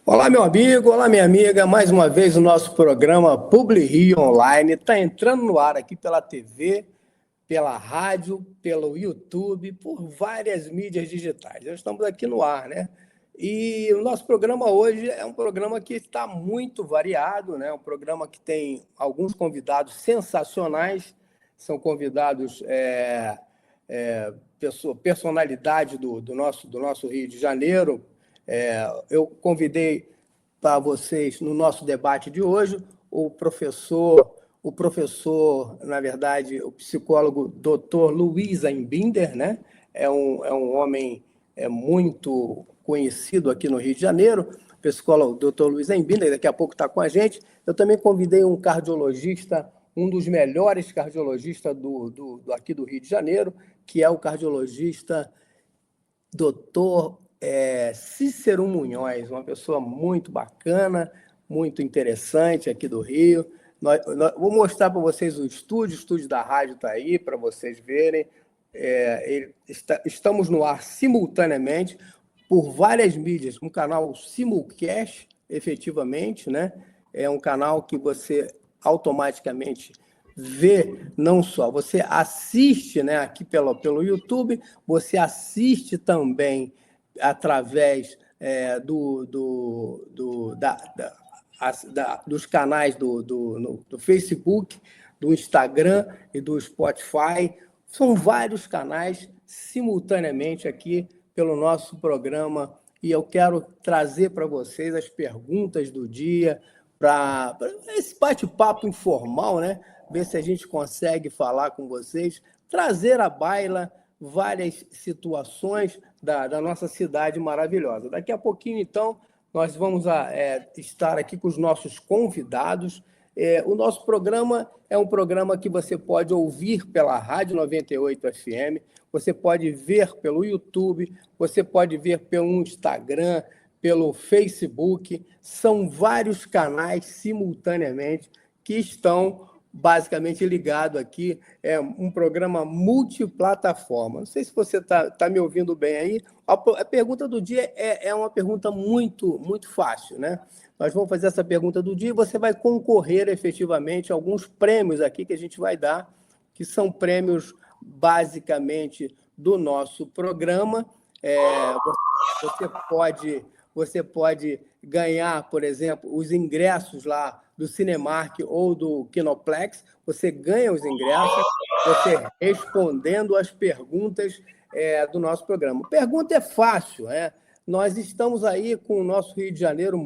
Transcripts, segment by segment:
Olá, meu amigo, olá, minha amiga. Mais uma vez o nosso programa Publi Rio Online está entrando no ar aqui pela TV, pela rádio, pelo YouTube, por várias mídias digitais. Já estamos aqui no ar, né? E o nosso programa hoje é um programa que está muito variado, né? Um programa que tem alguns convidados sensacionais, são convidados, personalidade do nosso Rio de Janeiro. Eu convidei para vocês, no nosso debate de hoje, o professor, na verdade, o psicólogo Dr. Luiz Aimbinder, né? É um homem muito conhecido aqui no Rio de Janeiro, o psicólogo Dr. Luiz Aimbinder, daqui a pouco está com a gente. Eu também convidei um cardiologista, um dos melhores cardiologistas aqui do Rio de Janeiro, que é o cardiologista Dr. Cícero Munhoz, uma pessoa muito bacana, muito interessante aqui do Rio. Vou mostrar para vocês o estúdio da rádio está aí, para vocês verem. Estamos no ar simultaneamente por várias mídias, um canal simulcast, efetivamente, né? É um canal que você automaticamente vê, não só, você assiste, né, aqui pelo YouTube, você assiste também através dos canais do Facebook, do Instagram e do Spotify. São vários canais simultaneamente aqui pelo nosso programa, e eu quero trazer para vocês as perguntas do dia, para esse bate-papo informal, né? Ver se a gente consegue falar com vocês, trazer à baila várias situações da nossa cidade maravilhosa. Daqui a pouquinho, então, nós vamos estar aqui com os nossos convidados. O nosso programa é um programa que você pode ouvir pela Rádio 98 FM, você pode ver pelo YouTube, você pode ver pelo Instagram, pelo Facebook. São vários canais simultaneamente que estão basicamente ligados aqui. É um programa multiplataforma. Não sei se você tá me ouvindo bem aí. A pergunta do dia é uma pergunta muito, muito fácil, né? Nós vamos fazer essa pergunta do dia e você vai concorrer efetivamente a alguns prêmios aqui que a gente vai dar, que são prêmios basicamente do nosso programa. Você pode ganhar, por exemplo, os ingressos lá do Cinemark ou do Kinoplex. Você ganha os ingressos, você respondendo as perguntas do nosso programa. Pergunta é fácil, né? Nós estamos aí com o nosso Rio de Janeiro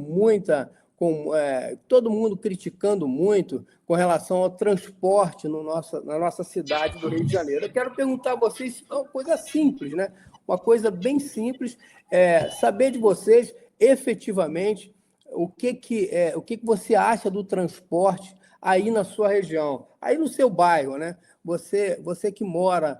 todo mundo criticando muito com relação ao transporte na nossa cidade do Rio de Janeiro. Eu quero perguntar a vocês uma coisa simples, né? Uma coisa bem simples, saber de vocês, efetivamente, o que você acha do transporte aí na sua região, aí no seu bairro, né? Você que mora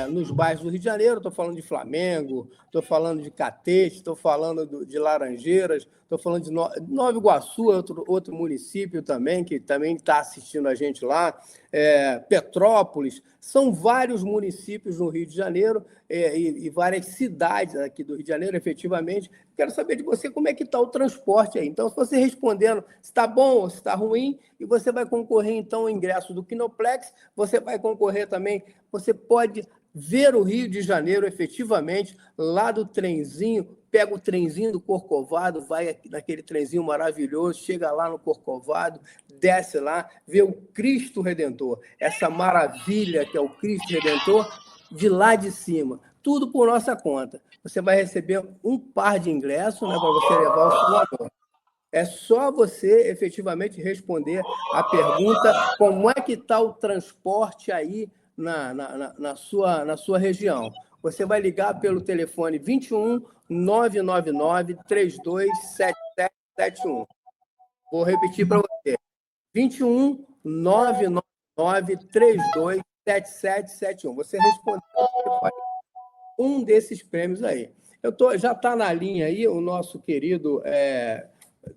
nos bairros do Rio de Janeiro, estou falando de Flamengo, estou falando de Catete, estou falando de Laranjeiras, estou falando de Nova Iguaçu, outro município também, que também está assistindo a gente lá, Petrópolis. São vários municípios no Rio de Janeiro e várias cidades aqui do Rio de Janeiro, efetivamente. Quero saber de você como é que está o transporte aí. Então, se você respondendo se está bom ou se está ruim, e você vai concorrer, então, ao ingresso do Kinoplex, você vai concorrer também, você pode ver o Rio de Janeiro, efetivamente, lá do trenzinho, pega o trenzinho do Corcovado, vai naquele trenzinho maravilhoso, chega lá no Corcovado, desce lá, vê o Cristo Redentor, essa maravilha que é o Cristo Redentor, de lá de cima, tudo por nossa conta. Você vai receber um par de ingressos, né, para você levar o seu amor. É só você efetivamente responder a pergunta: como é que está o transporte aí na sua região? Você vai ligar pelo telefone 21 999 327771. Vou repetir para você: 21 999 327771. Você respondeu, você pode um desses prêmios aí. Já está na linha aí o nosso querido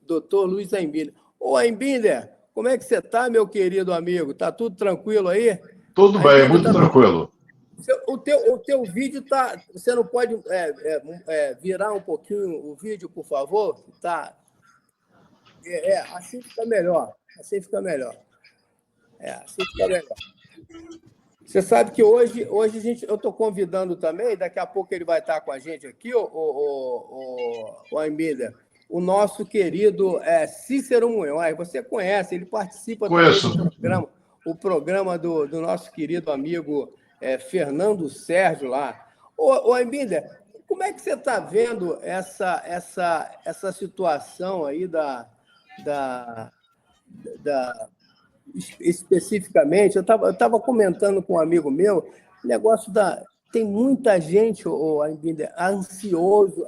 doutor Luiz Aimbinder. Ô, Aimbinder, como é que você está, meu querido amigo? Está tudo tranquilo aí? Tudo bem, muito tranquilo. O teu vídeo está... Você não pode virar um pouquinho o vídeo, por favor? Tá. assim fica melhor. Assim fica melhor. Assim fica melhor. Você sabe que hoje eu estou convidando também, daqui a pouco ele vai estar com a gente aqui, o Armília, o nosso querido Cícero Munhoz. Você conhece, ele participa também do programa do nosso querido amigo Fernando Sérgio lá. Ô Armília, como é que você está vendo essa situação aí especificamente? Eu estava comentando com um amigo meu, negócio tem muita gente,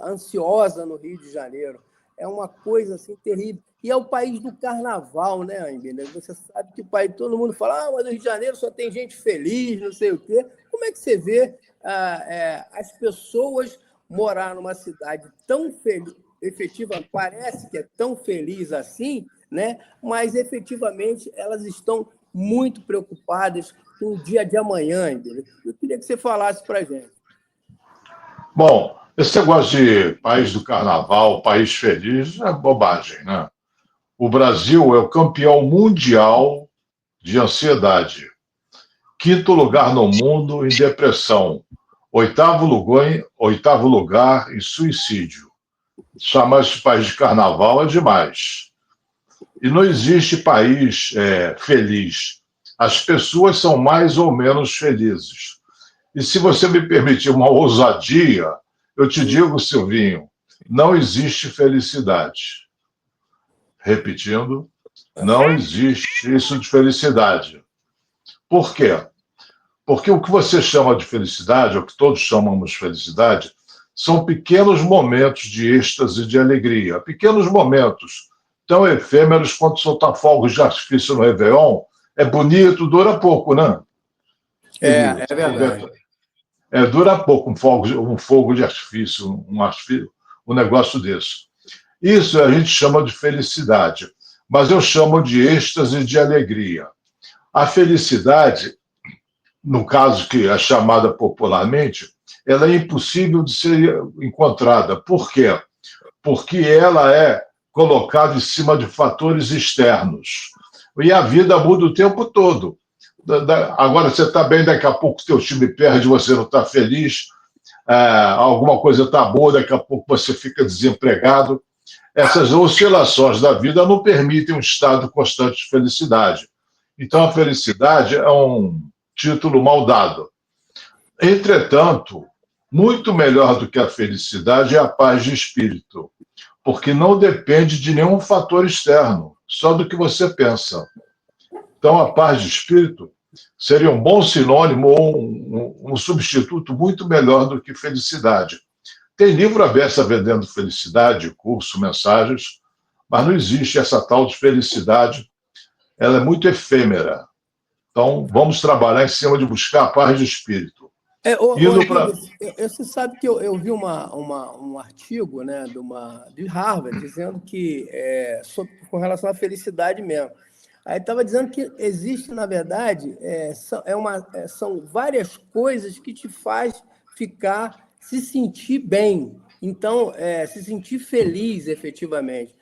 ansiosa no Rio de Janeiro. É uma coisa assim terrível. E é o país do carnaval, né, Armília? Você sabe que todo mundo fala, mas no Rio de Janeiro só tem gente feliz, não sei o quê. Como é que você vê as pessoas morar numa cidade tão feliz, efetivamente, parece que é tão feliz assim, né? Mas efetivamente elas estão muito preocupadas com o dia de amanhã, entendeu? Eu queria que você falasse para a gente. Bom, esse negócio de país do carnaval, país feliz, é bobagem, né? O Brasil é o campeão mundial de ansiedade. 5º lugar no mundo em depressão. 8º lugar em suicídio. Chamar esse país de carnaval é demais. E não existe país feliz. As pessoas são mais ou menos felizes. E se você me permitir uma ousadia, eu te digo, Silvinho, não existe felicidade. Repetindo, não existe isso de felicidade. Por quê? Porque o que você chama de felicidade, ou que todos chamamos de felicidade, são pequenos momentos de êxtase e de alegria. Pequenos momentos tão efêmeros quanto soltar fogos de artifício no Réveillon. É bonito, dura pouco, né? É verdade. Dura pouco um fogo de artifício, um negócio desse. Isso a gente chama de felicidade, mas eu chamo de êxtase e de alegria. A felicidade, no caso que é chamada popularmente, ela é impossível de ser encontrada. Por quê? Porque ela é colocada em cima de fatores externos. E a vida muda o tempo todo. Agora você está bem, daqui a pouco o teu time perde, você não está feliz, alguma coisa está boa, daqui a pouco você fica desempregado. Essas oscilações da vida não permitem um estado constante de felicidade. Então, a felicidade é um título mal dado. Entretanto, muito melhor do que a felicidade é a paz de espírito, porque não depende de nenhum fator externo, só do que você pensa. Então, a paz de espírito seria um bom sinônimo ou um substituto muito melhor do que felicidade. Tem livro à beça vendendo felicidade, curso, mensagens, mas não existe essa tal de felicidade. Ela é muito efêmera. Então, vamos trabalhar em cima de buscar a paz de espírito. Você sabe que eu vi um artigo, né, de Harvard dizendo que com relação à felicidade mesmo. Aí estava dizendo que existe, na verdade, são várias coisas que te faz se sentir bem. Então, se sentir feliz, efetivamente.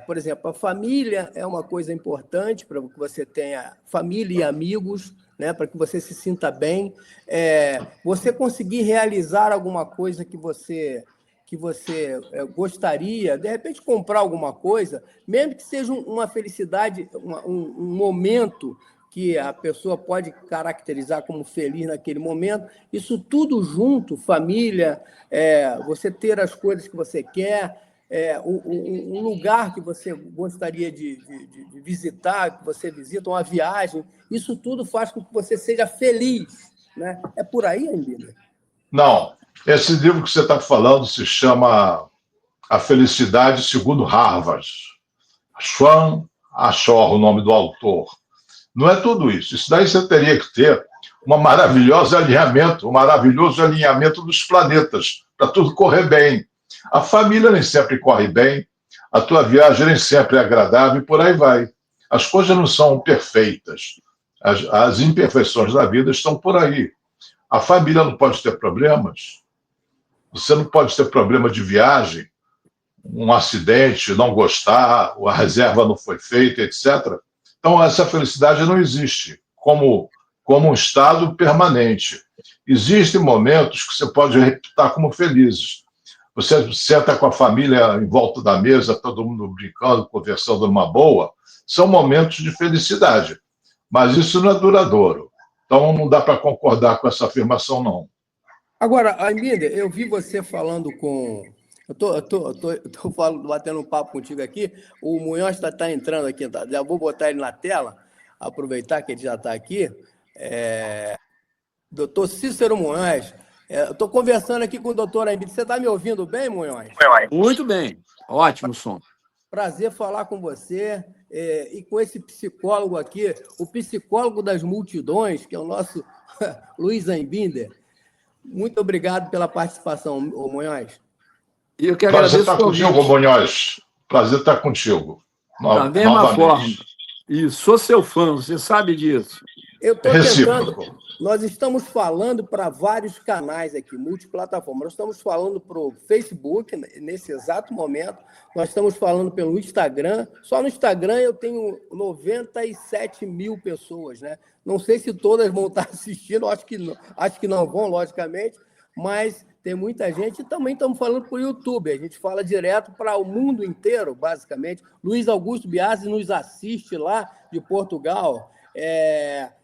Por exemplo, a família é uma coisa importante para que você tenha família e amigos, né, para que você se sinta bem. Você conseguir realizar alguma coisa que você gostaria, de repente comprar alguma coisa, mesmo que seja uma felicidade, um momento que a pessoa pode caracterizar como feliz naquele momento, isso tudo junto, família, você ter as coisas que você quer, um lugar que você gostaria de visitar, que você visita, uma viagem, isso tudo faz com que você seja feliz, né? É por aí, Armília? Não. Esse livro que você está falando se chama A Felicidade segundo Harvard. Schwan Ashore, o nome do autor. Não é tudo isso. Isso daí você teria que ter um maravilhoso alinhamento dos planetas, para tudo correr bem. A família nem sempre corre bem, a tua viagem nem sempre é agradável e por aí vai. As coisas não são perfeitas. As imperfeições da vida estão por aí. A família não pode ter problemas. Você não pode ter problema de viagem. um acidente, não gostar, a reserva não foi feita, etc. Então, essa felicidade não existe como um estado permanente. Existem momentos que você pode reputar como felizes. Você senta com a família em volta da mesa, todo mundo brincando, conversando numa boa, são momentos de felicidade. Mas isso não é duradouro. Então, não dá para concordar com essa afirmação, não. Agora, Arminder, eu vi você falando com... Eu tô batendo um papo contigo aqui. O Munhoz tá entrando aqui, tá? Já vou botar ele na tela, aproveitar que ele já está aqui. Doutor Cícero Munhoz. Eu estou conversando aqui com o doutor Arminder. Você está me ouvindo bem, Munhoz? Muito bem. Ótimo som. Prazer falar com você e com esse psicólogo aqui, o psicólogo das multidões, que é o nosso Luiz Arminder. Muito obrigado pela participação, Munhoz. E eu que Prazer agradeço estar contigo, Munhoz. Prazer estar contigo. Da mesma forma. E sou seu fã, você sabe disso. Eu estou tentando... Nós estamos falando para vários canais aqui, multiplataforma. Nós estamos falando para o Facebook, nesse exato momento. Nós estamos falando pelo Instagram. Só no Instagram eu tenho 97 mil pessoas, né? Não sei se todas vão estar assistindo, acho que não vão, logicamente, mas tem muita gente. E também estamos falando para o YouTube. A gente fala direto para o mundo inteiro, basicamente. Luiz Augusto Biasi nos assiste lá de Portugal.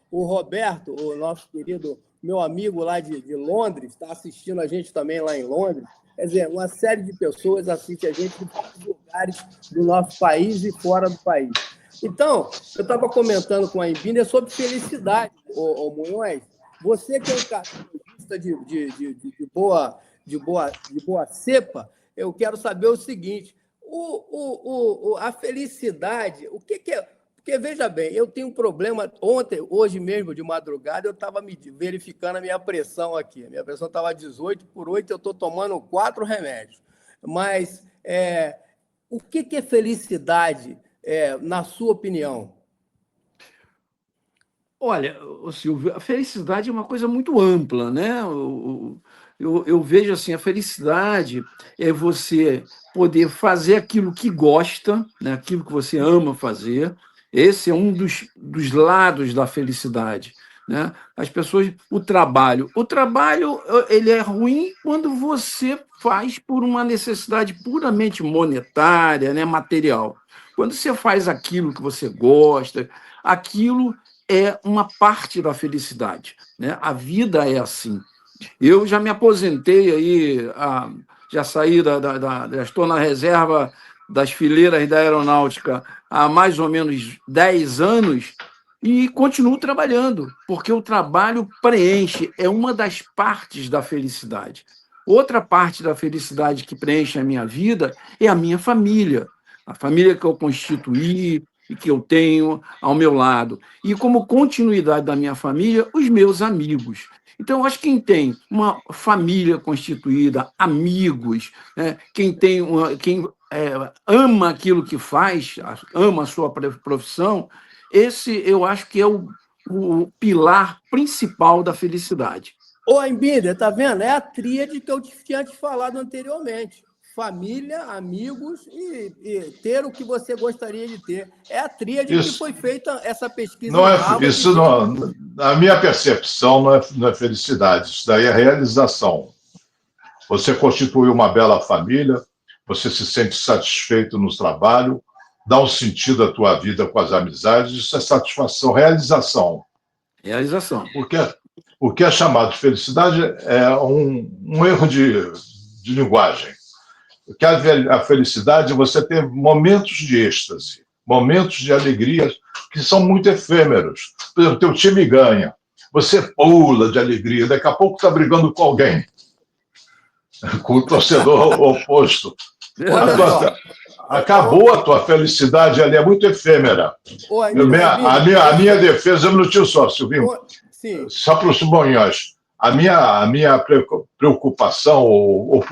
O Roberto, o nosso querido, meu amigo lá de Londres, está assistindo a gente também lá em Londres. Quer dizer, uma série de pessoas assiste a gente em vários lugares do nosso país e fora do país. Então, eu estava comentando com a Arminder sobre felicidade, o Munhoz. Você que é um cartunista de boa cepa, eu quero saber o seguinte, a felicidade, o que é... Porque, veja bem, eu tenho um problema... Hoje mesmo, de madrugada, eu estava verificando a minha pressão aqui. A minha pressão estava 18/8, eu estou tomando 4 remédios. Mas o que é felicidade, na sua opinião? Olha, Silvio, a felicidade é uma coisa muito ampla, né? Eu vejo assim, a felicidade é você poder fazer aquilo que gosta, né? Aquilo que você ama fazer. Esse é um dos lados da felicidade, né? As pessoas, o trabalho ele é ruim quando você faz por uma necessidade puramente monetária, né? Material. Quando você faz aquilo que você gosta, aquilo é uma parte da felicidade, né? A vida é assim. Eu já me aposentei aí, já saí já estou na reserva das fileiras da aeronáutica há mais ou menos 10 anos e continuo trabalhando, porque o trabalho preenche, é uma das partes da felicidade. Outra parte da felicidade que preenche a minha vida é a minha família, a família que eu constituí e que eu tenho ao meu lado. E como continuidade da minha família, os meus amigos. Então, eu acho que quem tem uma família constituída, amigos, né, quem ama aquilo que faz, ama a sua profissão, esse eu acho que é o pilar principal da felicidade. Ô, Arminder, tá vendo? É a tríade que eu tinha te falado anteriormente. Família, amigos e ter o que você gostaria de ter. É a tríade que foi feita essa pesquisa. Não isso não, a minha percepção não é felicidade, isso daí é realização. Você constitui uma bela família, você se sente satisfeito no trabalho, dá um sentido à tua vida com as amizades, isso é satisfação, realização. Realização. O que é chamado de felicidade é um erro de linguagem. Porque a felicidade é você ter momentos de êxtase, momentos de alegria que são muito efêmeros. Por exemplo, teu time ganha, você pula de alegria, daqui a pouco está brigando com alguém, com o torcedor oposto. Acabou a tua felicidade, ela é muito efêmera. A minha defesa, um minutinho só, Silvinho, só para os Munhoz. A minha preocupação, ou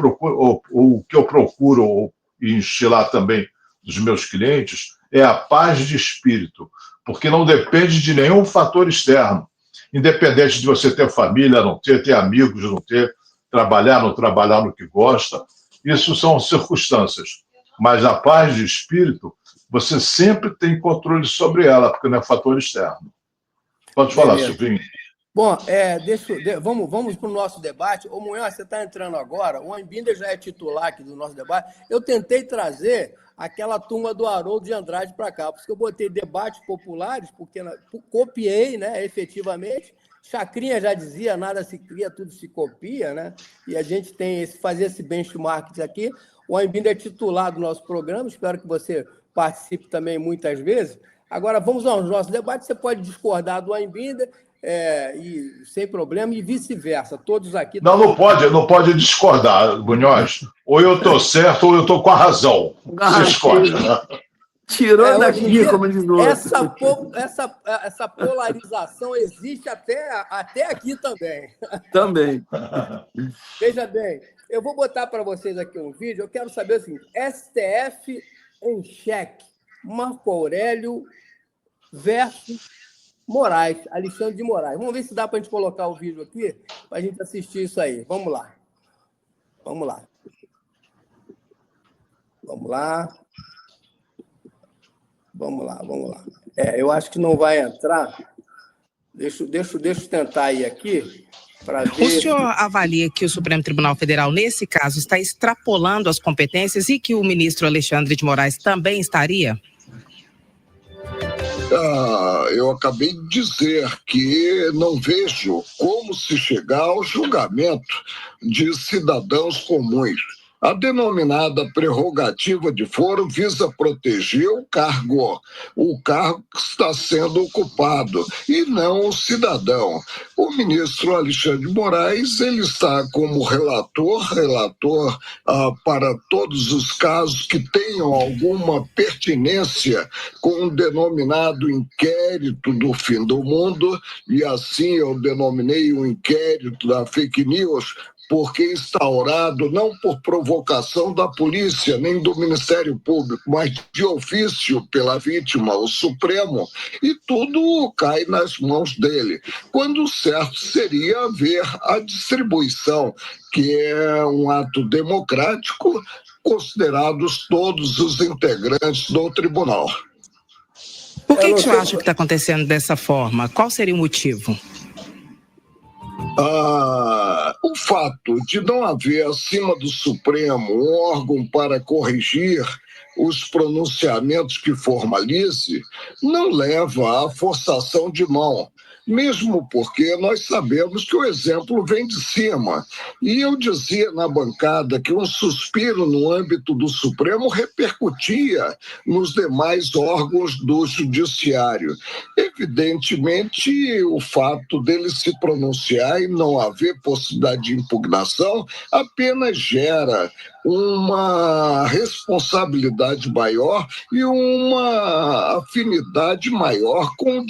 o que eu procuro instilar também dos meus clientes, é a paz de espírito, porque não depende de nenhum fator externo, independente de você ter família, não ter amigos, não ter, trabalhar, não trabalhar no que gosta, isso são circunstâncias. Mas a paz de espírito, você sempre tem controle sobre ela, porque não é fator externo. Pode falar, Beleza. Silvinho. Bom, vamos para o nosso debate. Ô, Munhoz, você está entrando agora. O Anbinder já é titular aqui do nosso debate. Eu tentei trazer aquela turma do Haroldo de Andrade para cá, porque eu botei debates populares, porque copiei, né, efetivamente. Chacrinha já dizia, nada se cria, tudo se copia, né? E a gente tem fazer esse benchmark aqui. O Anbinder é titular do nosso programa, espero que você participe também muitas vezes. Agora, vamos aos nossos debates. Você pode discordar do Anbinder, e sem problema, e vice-versa. Todos aqui... Não pode discordar, Munhoz. Ou eu estou certo ou eu estou com a razão. Você escolhe. Tirou daqui, como diz o outro. Essa polarização existe até aqui também. Também. Veja bem, eu vou botar para vocês aqui um vídeo. Eu quero saber o seguinte: STF em xeque. Marco Aurélio versus Moraes, Alexandre de Moraes. Vamos ver se dá para a gente colocar o vídeo aqui, para a gente assistir isso aí. Vamos lá. Vamos lá. Vamos lá. Vamos lá, vamos lá. Eu acho que não vai entrar. Deixa eu tentar ir aqui para ver... O senhor avalia que o Supremo Tribunal Federal, nesse caso, está extrapolando as competências e que o ministro Alexandre de Moraes também estaria? Eu acabei de dizer que não vejo como se chegar ao julgamento de cidadãos comuns. A denominada prerrogativa de foro visa proteger o cargo que está sendo ocupado, e não o cidadão. O ministro Alexandre de Moraes, ele está como relator para todos os casos que tenham alguma pertinência com o denominado inquérito do fim do mundo, e assim eu denominei o inquérito da fake news, porque instaurado não por provocação da polícia nem do Ministério Público, mas de ofício pela vítima, o Supremo, e tudo cai nas mãos dele. Quando o certo seria ver a distribuição, que é um ato democrático, considerados todos os integrantes do tribunal. Por que o senhor acha que está acontecendo dessa forma? Qual seria o motivo? O fato de não haver acima do Supremo um órgão para corrigir os pronunciamentos que formalize não leva à forçação de mão, mesmo porque nós sabemos que o exemplo vem de cima. E eu dizia na bancada que um suspiro no âmbito do Supremo repercutia nos demais órgãos do Judiciário. Evidentemente, o fato dele se pronunciar e não haver possibilidade de impugnação apenas gera uma responsabilidade maior e uma afinidade maior com o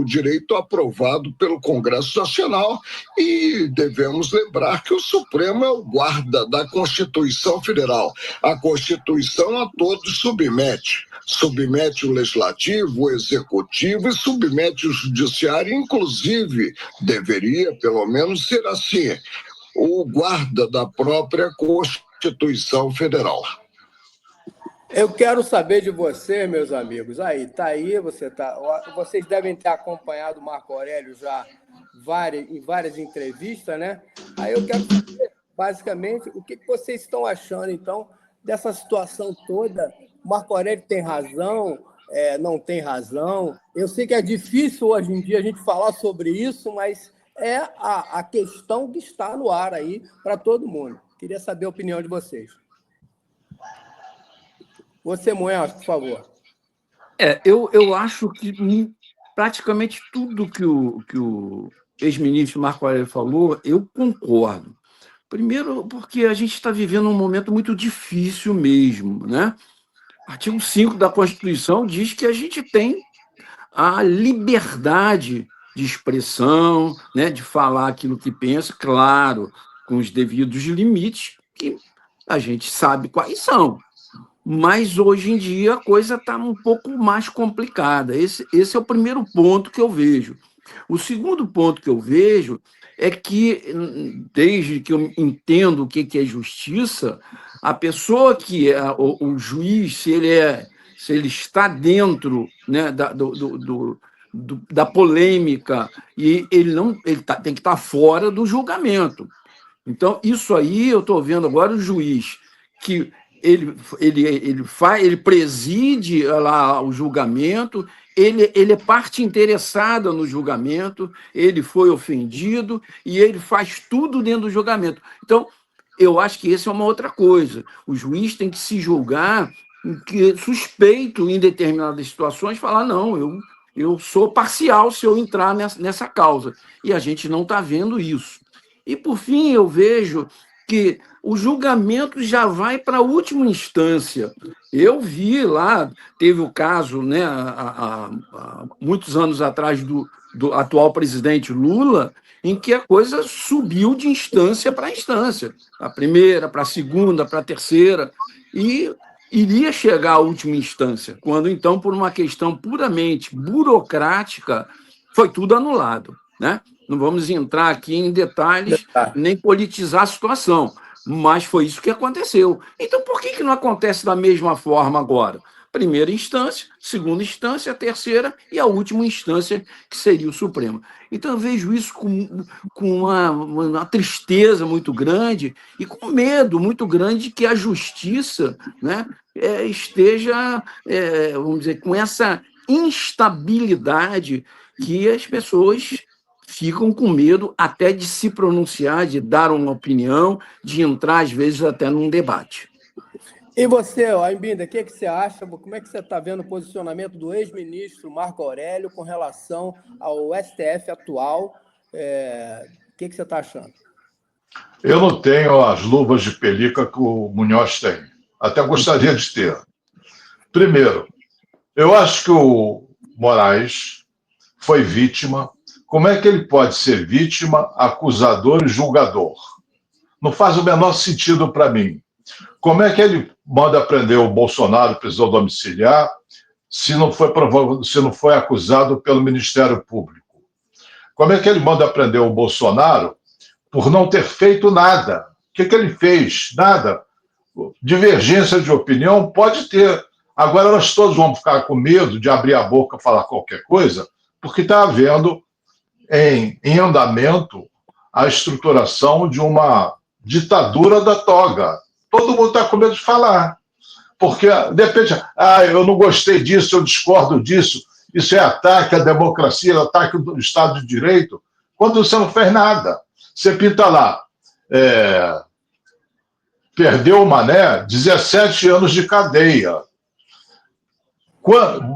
direito aprovado pelo Congresso Nacional. E devemos lembrar que o Supremo é o guarda da Constituição Federal. A Constituição a todos submete o Legislativo, o Executivo e submete o Judiciário, inclusive deveria pelo menos ser assim, o guarda da própria Constituição Federal. Eu quero saber de você, meus amigos. Vocês devem ter acompanhado o Marco Aurélio já em várias entrevistas, né? Aí eu quero saber, basicamente, o que vocês estão achando, então, dessa situação toda. O Marco Aurélio tem razão, não tem razão? Eu sei que é difícil hoje em dia a gente falar sobre isso, mas é a questão que está no ar aí para todo mundo. Queria saber a opinião de vocês. Você, Munhoz, por favor. Eu acho que praticamente tudo que o ex-ministro Marco Aurélio falou, eu concordo. Primeiro, porque a gente está vivendo um momento muito difícil mesmo, né? O artigo 5 da Constituição diz que a gente tem a liberdade de expressão, né, de falar aquilo que pensa, claro, com os devidos limites, que a gente sabe quais são. Mas, hoje em dia, a coisa está um pouco mais complicada. Esse é o primeiro ponto que eu vejo. O segundo ponto que eu vejo é que, desde que eu entendo o que é justiça, a pessoa que é o juiz, se ele está dentro, né, da polêmica, e tem que estar fora do julgamento. Então, isso aí eu estou vendo agora o juiz que ele preside lá o julgamento, ele é parte interessada no julgamento, ele foi ofendido e ele faz tudo dentro do julgamento. Então, eu acho que isso é uma outra coisa. O juiz tem que se julgar suspeito em determinadas situações, falar, não, eu sou parcial se eu entrar nessa causa. E a gente não está vendo isso. E, por fim, eu vejo que o julgamento já vai para a última instância. Eu vi lá, teve o caso, né, há muitos anos atrás, do atual presidente Lula, em que a coisa subiu de instância para instância, a primeira, para a segunda, para a terceira, e iria chegar à última instância, quando, então, por uma questão puramente burocrática, foi tudo anulado, né? Não vamos entrar aqui em detalhes, nem politizar a situação, mas foi isso que aconteceu. Então, por que não acontece da mesma forma agora? Primeira instância, segunda instância, terceira e a última instância, que seria o Supremo. Então, eu vejo isso com uma tristeza muito grande e com medo muito grande de que a justiça, né, esteja, vamos dizer, com essa instabilidade que as pessoas ficam com medo até de se pronunciar, de dar uma opinião, de entrar, às vezes, até num debate. E você, Aimbinda, o que você acha? Como é que você está vendo o posicionamento do ex-ministro Marco Aurélio com relação ao STF atual? O que você está achando? Eu não tenho as luvas de pelica que o Munhoz tem. Até gostaria de ter. Primeiro, eu acho que o Moraes foi vítima. Como é que ele pode ser vítima, acusador e julgador? Não faz o menor sentido para mim. Como é que ele manda prender o Bolsonaro, prisão domiciliar, se não foi acusado pelo Ministério Público? Como é que ele manda prender o Bolsonaro por não ter feito nada? O que ele fez? Nada. Divergência de opinião pode ter. Agora nós todos vamos ficar com medo de abrir a boca e falar qualquer coisa, porque está havendo em andamento a estruturação de uma ditadura da toga. Todo mundo está com medo de falar. Porque, de repente, eu não gostei disso, eu discordo disso, isso é ataque à democracia, ataque ao Estado de Direito, quando você não fez nada. Você pinta lá, perdeu o Mané, 17 anos de cadeia.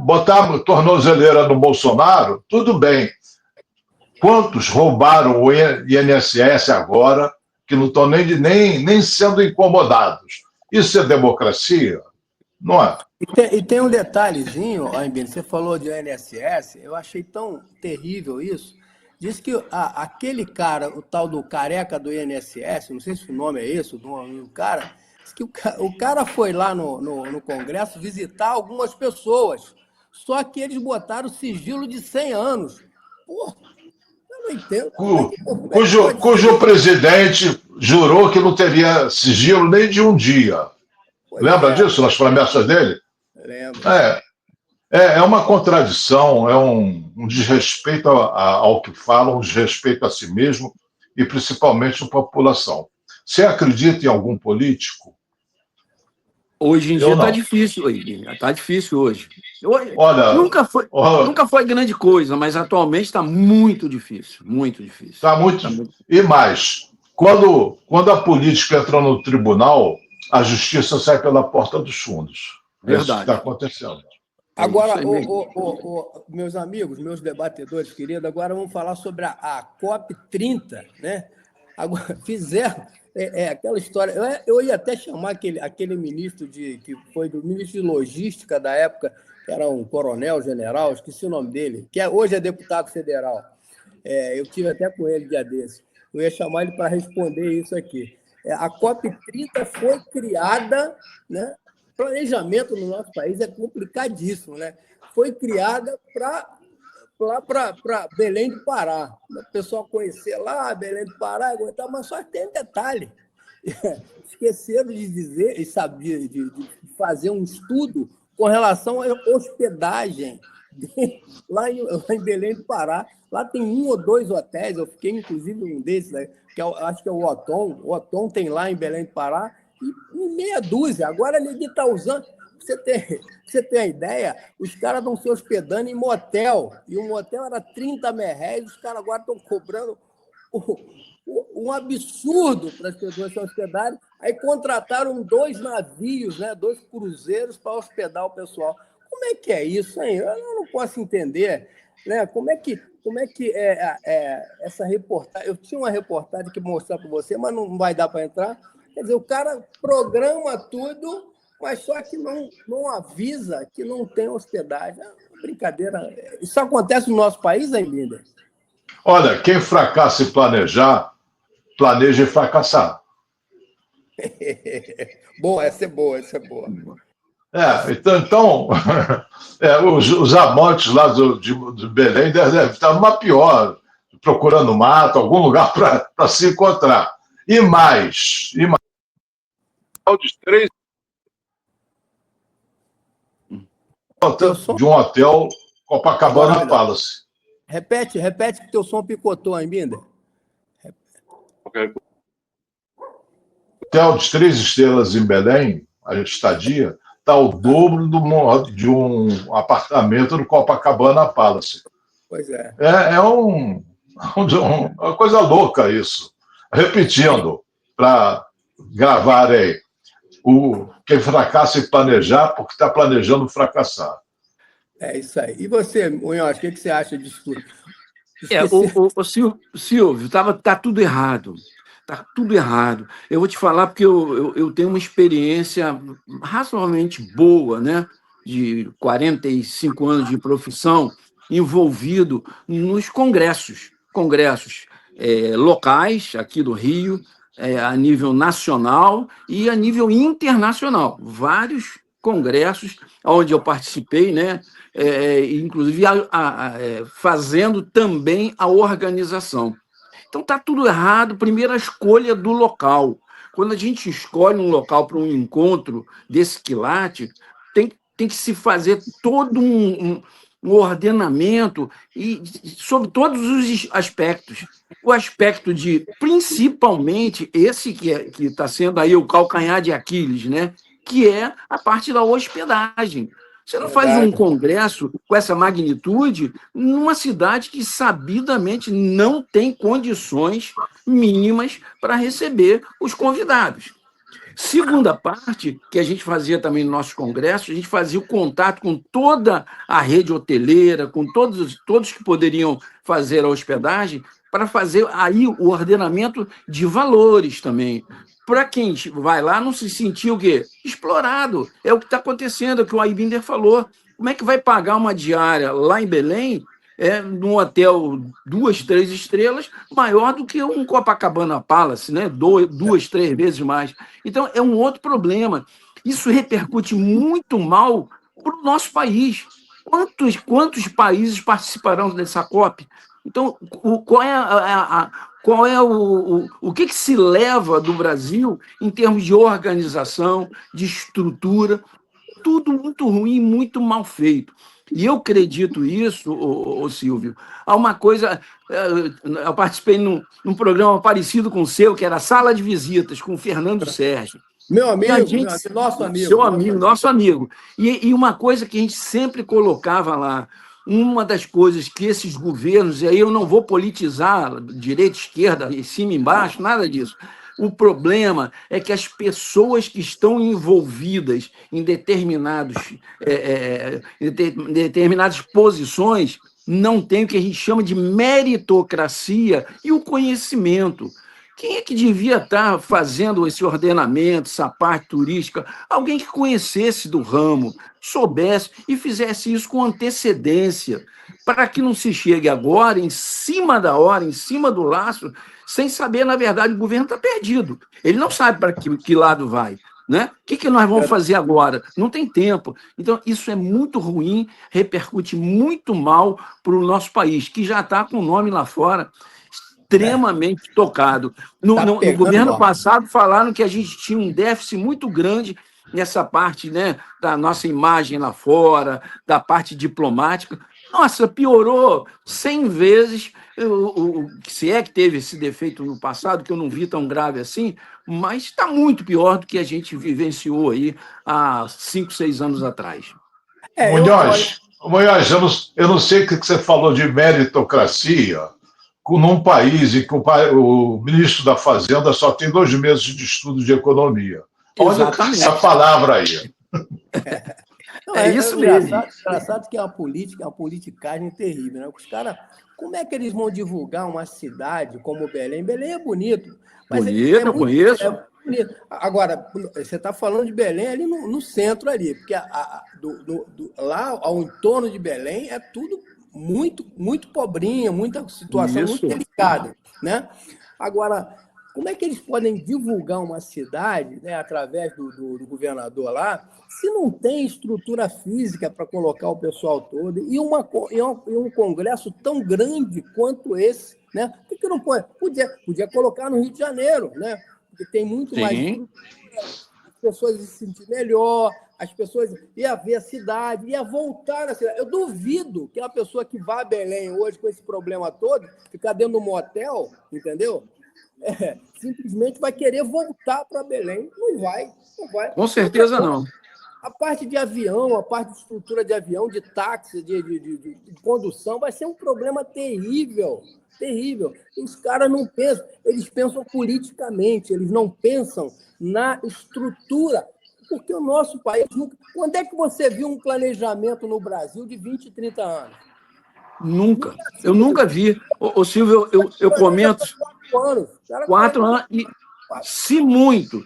Botar tornozeleira no Bolsonaro, tudo bem. Quantos roubaram o INSS agora, que não estão nem sendo incomodados? Isso é democracia? Não é? E tem um detalhezinho, Aimbinda, você falou de INSS, eu achei tão terrível isso. Diz que aquele cara, o tal do careca do INSS, não sei se o nome é esse, o nome do cara, diz que o cara foi lá no Congresso visitar algumas pessoas, só que eles botaram sigilo de 100 anos. Porra, eu não entendo. Cujo presidente jurou que não teria sigilo nem de um dia. Lembra disso, nas promessas dele? Lembro. É uma contradição, é um desrespeito ao que falam, um desrespeito a si mesmo e principalmente a população. Você acredita em algum político? Hoje em dia está difícil, está difícil hoje. Olha, nunca foi grande coisa, mas atualmente está muito difícil, muito difícil. Está muito. E mais, quando a política entra no tribunal, a justiça sai pela porta dos fundos. Verdade. É isso que está acontecendo. Agora, meus amigos, meus debatedores queridos, agora vamos falar sobre a COP30, né? Agora, fizeram aquela história. Eu ia até chamar aquele ministro que foi do ministro de Logística da época, que era um coronel, general, esqueci o nome dele, que hoje é deputado federal. Eu tive até com ele dia desse. Eu ia chamar ele para responder isso aqui. A COP30 foi criada, né? Planejamento no nosso país é complicadíssimo, né? Foi criada para Belém do Pará. O pessoal conhecer lá, Belém do Pará, mas só tem um detalhe. esqueceram de dizer e saber de fazer um estudo com relação à hospedagem lá em Belém do Pará. Lá tem 1 ou 2 hotéis, eu fiquei inclusive em um desses, né, acho que é o Otom. O Otom tem lá em Belém do Pará, e meia dúzia. Agora ninguém está usando. Você tem a ideia? Os caras estão se hospedando em motel, e o motel era 30 merréis, os caras agora estão cobrando um absurdo para as pessoas se hospedarem. Aí contrataram 2 navios, né, 2 cruzeiros para hospedar o pessoal. Como é que é isso, hein? Eu não posso entender, né? Como é que essa reportagem... Eu tinha uma reportagem que mostrar para você, mas não vai dar para entrar. Quer dizer, o cara programa tudo, mas só que não avisa que não tem hospedagem. É uma brincadeira. Isso acontece no nosso país, hein, Binder? Olha, quem fracassa em planejar, planeja em fracassar. Boa, essa é boa, essa é boa. Então os amantes lá de Belém devem estar numa pior, procurando mato, algum lugar para se encontrar. E mais de 3 de um hotel Copacabana Palace. Repete que teu som picotou, hein, Binder? Hotel de 3 estrelas em Belém, a estadia, está o dobro de um apartamento no Copacabana Palace. Pois é. É uma coisa louca isso. Repetindo, para gravar aí, quem fracassa em planejar porque está planejando fracassar. É isso aí. E você, Munhoz, o que você acha disso tudo? Silvio, tá tudo errado. Está tudo errado. Eu vou te falar porque eu tenho uma experiência razoavelmente boa, né? De 45 anos de profissão, envolvido nos congressos locais, aqui do Rio, a nível nacional e a nível internacional. Vários congressos onde eu participei, né? Inclusive fazendo também a organização. Então, está tudo errado. Primeiro, a escolha do local. Quando a gente escolhe um local para um encontro desse quilate, tem que se fazer todo um ordenamento sobre todos os aspectos. O aspecto de, principalmente, esse que está sendo aí o calcanhar de Aquiles, né? Que é a parte da hospedagem. Você não faz um congresso com essa magnitude numa cidade que sabidamente não tem condições mínimas para receber os convidados. Segunda parte, que a gente fazia também no nosso congresso, a gente fazia o contato com toda a rede hoteleira, com todos que poderiam fazer a hospedagem, para fazer aí o ordenamento de valores também. Para quem vai lá não se sentir o quê? Explorado. É o que está acontecendo, é o que o Aibinder falou. Como é que vai pagar uma diária lá em Belém, num hotel 2, 3 estrelas, maior do que um Copacabana Palace, né? 2, 3 vezes mais. Então, é um outro problema. Isso repercute muito mal para o nosso país. Quantos países participarão dessa COP? Então, o que se leva do Brasil em termos de organização, de estrutura? Tudo muito ruim, muito mal feito. E eu acredito isso, Silvio, há uma coisa... Eu participei num programa parecido com o seu, que era a Sala de Visitas, com o Fernando Sérgio. Meu amigo, nosso amigo. Seu amigo, nosso amigo. E uma coisa que a gente sempre colocava lá, uma das coisas que esses governos, e aí eu não vou politizar direita, esquerda, em cima e embaixo, nada disso. O problema é que as pessoas que estão envolvidas em determinadas posições não têm o que a gente chama de meritocracia e o conhecimento. Quem é que devia estar fazendo esse ordenamento, essa parte turística? Alguém que conhecesse do ramo, soubesse e fizesse isso com antecedência, para que não se chegue agora, em cima da hora, em cima do laço, sem saber, na verdade, o governo está perdido. Ele não sabe para que lado vai. Né? O que nós vamos fazer agora? Não tem tempo. Então, isso é muito ruim, repercute muito mal para o nosso país, que já está com o nome lá fora extremamente tocado. No governo passado, falaram que a gente tinha um déficit muito grande nessa parte, né, da nossa imagem lá fora, da parte diplomática. Nossa, piorou 100 vezes, se é que teve esse defeito no passado, que eu não vi tão grave assim, mas está muito pior do que a gente vivenciou aí há 5, 6 anos atrás. Munhoz, eu não sei o que você falou de meritocracia num país em que o ministro da Fazenda só tem 2 meses de estudo de economia. Olha essa palavra aí. Não, isso mesmo. Engraçado que é uma politicagem terrível, né? Os caras, como é que eles vão divulgar uma cidade como Belém? Belém é bonito. Mas bonito, conheço. Bonito. Agora, você está falando de Belém ali no centro ali, porque lá ao entorno de Belém é tudo muito, muito pobrinha, muita situação muito delicada, né? Agora, como é que eles podem divulgar uma cidade, né, através do governador lá, se não tem estrutura física para colocar o pessoal todo e um congresso tão grande quanto esse, né? Por que não pode? Podia colocar no Rio de Janeiro, né? Porque tem muito mais estrutura, as pessoas se sentir melhor, as pessoas iam ver a cidade, ia voltar na cidade. Eu duvido que uma pessoa que vá a Belém hoje com esse problema todo, ficar dentro de um motel, entendeu? Simplesmente vai querer voltar para Belém. Não vai. Com certeza não. A parte de avião, a parte de estrutura de avião, de táxi, de condução, vai ser um problema terrível. Terrível. Os caras não pensam, eles pensam politicamente, eles não pensam na estrutura. Porque o nosso país nunca... Quando é que você viu um planejamento no Brasil de 20, 30 anos? Nunca. Eu nunca vi. Ô Silvio, eu comento... 4 anos e se muito.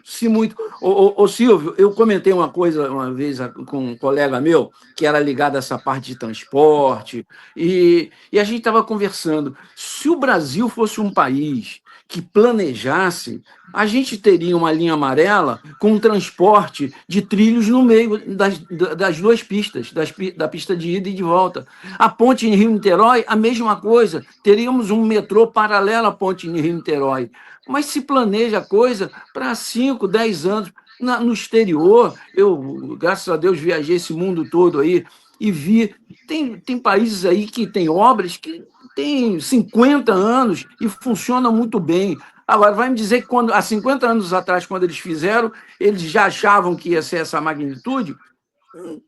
Ô Silvio, eu comentei uma coisa uma vez com um colega meu que era ligado a essa parte de transporte e a gente estava conversando. Se o Brasil fosse um país que planejasse, a gente teria uma linha amarela com um transporte de trilhos no meio das 2 pistas, da pista de ida e de volta. A ponte em Rio-Niterói, a mesma coisa. Teríamos um metrô paralelo à ponte em Rio-Niterói. Mas se planeja a coisa para 5, 10 anos. No exterior, eu, graças a Deus, viajei esse mundo todo aí e vi. Tem países aí que tem obras que têm 50 anos e funcionam muito bem. Agora, vai me dizer que há 50 anos atrás, quando eles fizeram, eles já achavam que ia ser essa magnitude?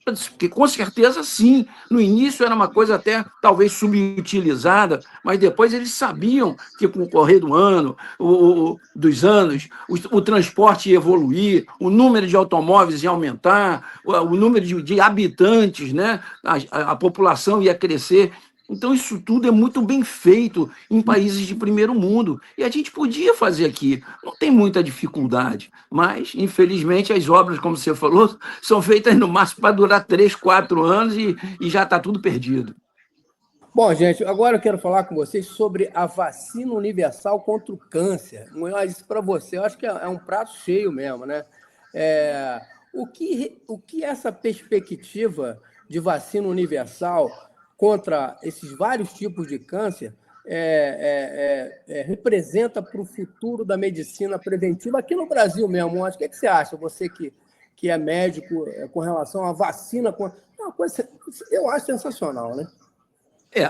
Porque, com certeza, sim. No início era uma coisa até talvez subutilizada, mas depois eles sabiam que, com o correr do ano, dos anos, o transporte ia evoluir, o número de automóveis ia aumentar, o número de habitantes, né? A população ia crescer. Então, isso tudo é muito bem feito em países de primeiro mundo. E a gente podia fazer aqui. Não tem muita dificuldade. Mas, infelizmente, as obras, como você falou, são feitas no máximo para durar 3, 4 anos e já está tudo perdido. Bom, gente, agora eu quero falar com vocês sobre a vacina universal contra o câncer. Mas isso para você, eu acho que é um prato cheio mesmo, né? O que essa perspectiva de vacina universal contra esses vários tipos de câncer representa para o futuro da medicina preventiva aqui no Brasil mesmo? O que você acha, você que é médico, com relação à vacina? É uma coisa, eu acho sensacional, né?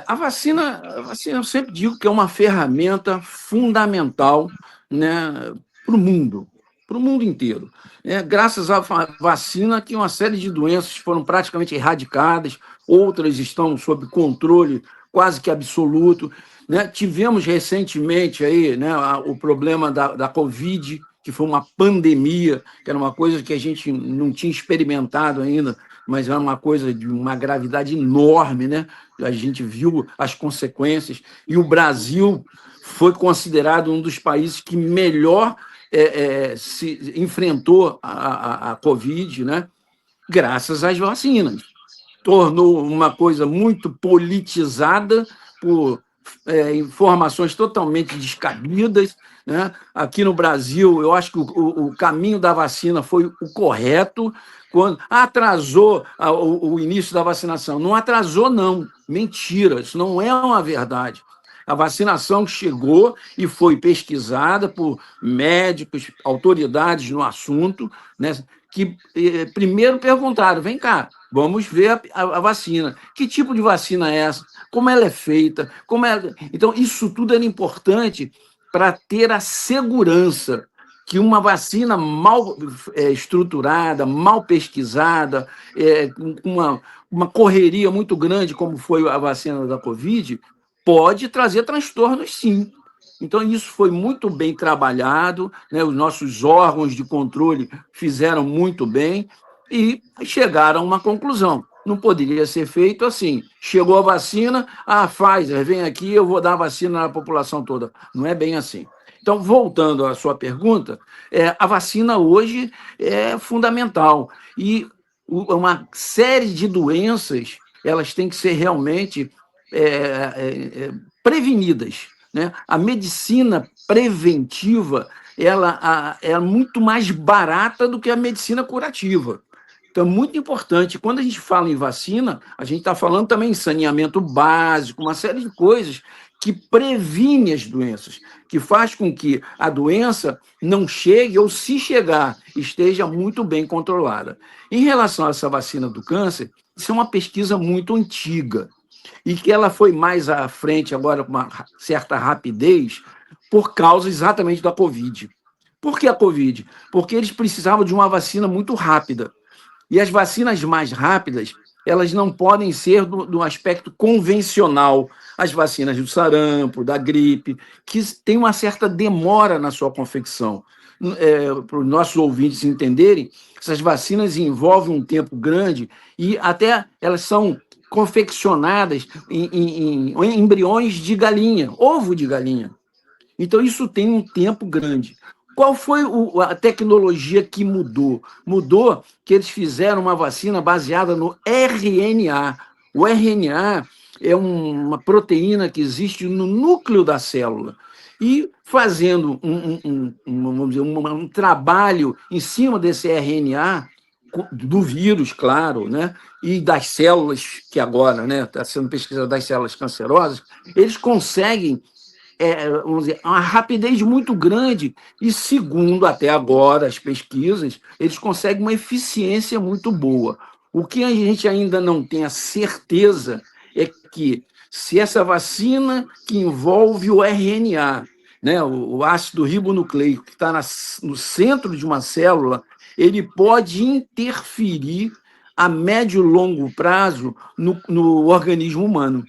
A vacina, eu sempre digo que é uma ferramenta fundamental, né, para o mundo inteiro. Graças à vacina, que uma série de doenças foram praticamente erradicadas, outras estão sob controle quase que absoluto. Né? Tivemos recentemente aí, né, o problema da Covid, que foi uma pandemia, que era uma coisa que a gente não tinha experimentado ainda, mas era uma coisa de uma gravidade enorme, né? A gente viu as consequências, e o Brasil foi considerado um dos países que melhor se enfrentou a Covid, né? Graças às vacinas. Tornou uma coisa muito politizada por informações totalmente descabidas, né? Aqui no Brasil, eu acho que o caminho da vacina foi o correto. Quando atrasou o início da vacinação. Não atrasou, não. Mentira, isso não é uma verdade. A vacinação que chegou e foi pesquisada por médicos, autoridades no assunto, né, que primeiro perguntaram, vem cá, vamos ver a vacina. Que tipo de vacina é essa? Como ela é feita? Então, isso tudo era importante para ter a segurança que uma vacina mal estruturada, mal pesquisada, com uma correria muito grande, como foi a vacina da Covid, pode trazer transtornos, sim. Então, isso foi muito bem trabalhado, né? Os nossos órgãos de controle fizeram muito bem e chegaram a uma conclusão. Não poderia ser feito assim. Chegou a vacina, Pfizer, vem aqui, eu vou dar a vacina na população toda. Não é bem assim. Então, voltando à sua pergunta, a vacina hoje é fundamental. E uma série de doenças, elas têm que ser realmente prevenidas, né? A medicina preventiva ela é muito mais barata do que a medicina curativa. Então, é muito importante. Quando a gente fala em vacina, a gente está falando também em saneamento básico, uma série de coisas que previne as doenças, que faz com que a doença não chegue, ou se chegar, esteja muito bem controlada. Em relação a essa vacina do câncer, isso é uma pesquisa muito antiga, e que ela foi mais à frente agora com uma certa rapidez por causa exatamente da Covid. Por que a Covid? Porque eles precisavam de uma vacina muito rápida. E as vacinas mais rápidas, elas não podem ser do aspecto convencional. As vacinas do sarampo, da gripe, que tem uma certa demora na sua confecção. Para os nossos ouvintes entenderem, essas vacinas envolvem um tempo grande e até elas são confeccionadas em embriões de galinha, ovo de galinha. Então, isso tem um tempo grande. Qual foi a tecnologia que mudou? Mudou que eles fizeram uma vacina baseada no RNA. O RNA é uma proteína que existe no núcleo da célula. E fazendo vamos dizer, um trabalho em cima desse RNA, do vírus, claro, né? E das células, que agora está sendo pesquisada das células cancerosas, eles conseguem vamos dizer, uma rapidez muito grande e, segundo até agora as pesquisas, eles conseguem uma eficiência muito boa. O que a gente ainda não tem a certeza é que se essa vacina que envolve o RNA, né, o ácido ribonucleico, que está no centro de uma célula, ele pode interferir a médio e longo prazo no organismo humano.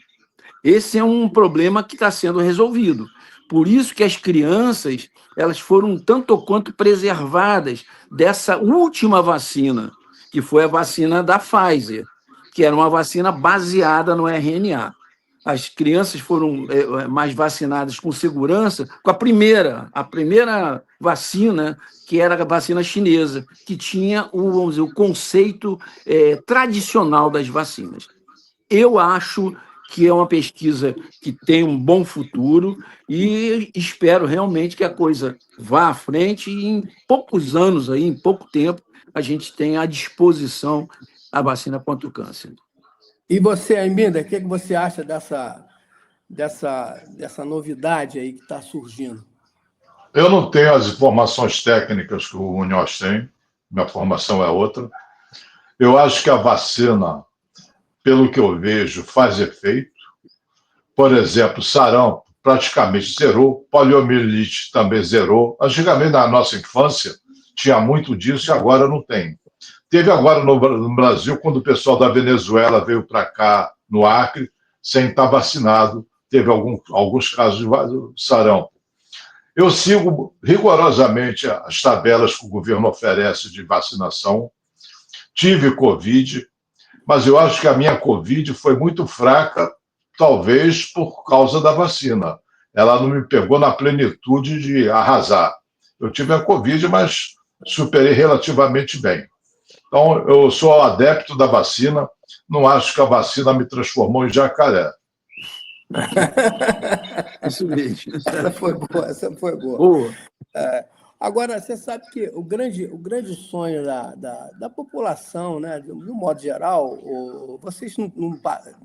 Esse é um problema que está sendo resolvido. Por isso que as crianças elas foram tanto quanto preservadas dessa última vacina, que foi a vacina da Pfizer, que era uma vacina baseada no RNA. As crianças foram mais vacinadas com segurança com a primeira vacina, que era a vacina chinesa, que tinha vamos dizer, o conceito tradicional das vacinas. Eu acho que é uma pesquisa que tem um bom futuro e espero realmente que a coisa vá à frente e em poucos anos, em pouco tempo, a gente tenha à disposição a vacina contra o câncer. E você, Arminda, o que você acha dessa novidade aí que está surgindo? Eu não tenho as informações técnicas que o Munhoz tem, minha formação é outra. Eu acho que a vacina, pelo que eu vejo, faz efeito. Por exemplo, sarampo praticamente zerou, poliomielite também zerou. Antigamente, na nossa infância, tinha muito disso e agora não tem. Teve agora no Brasil, quando o pessoal da Venezuela veio para cá, no Acre, sem estar vacinado, teve alguns casos de sarampo. Eu sigo rigorosamente as tabelas que o governo oferece de vacinação. Tive Covid, mas eu acho que a minha Covid foi muito fraca, talvez por causa da vacina. Ela não me pegou na plenitude de arrasar. Eu tive a Covid, mas superei relativamente bem. Então, eu sou adepto da vacina, não acho que a vacina me transformou em jacaré. Isso mesmo. Essa foi boa. Boa. Agora, você sabe que o grande sonho da população, de um modo geral, vocês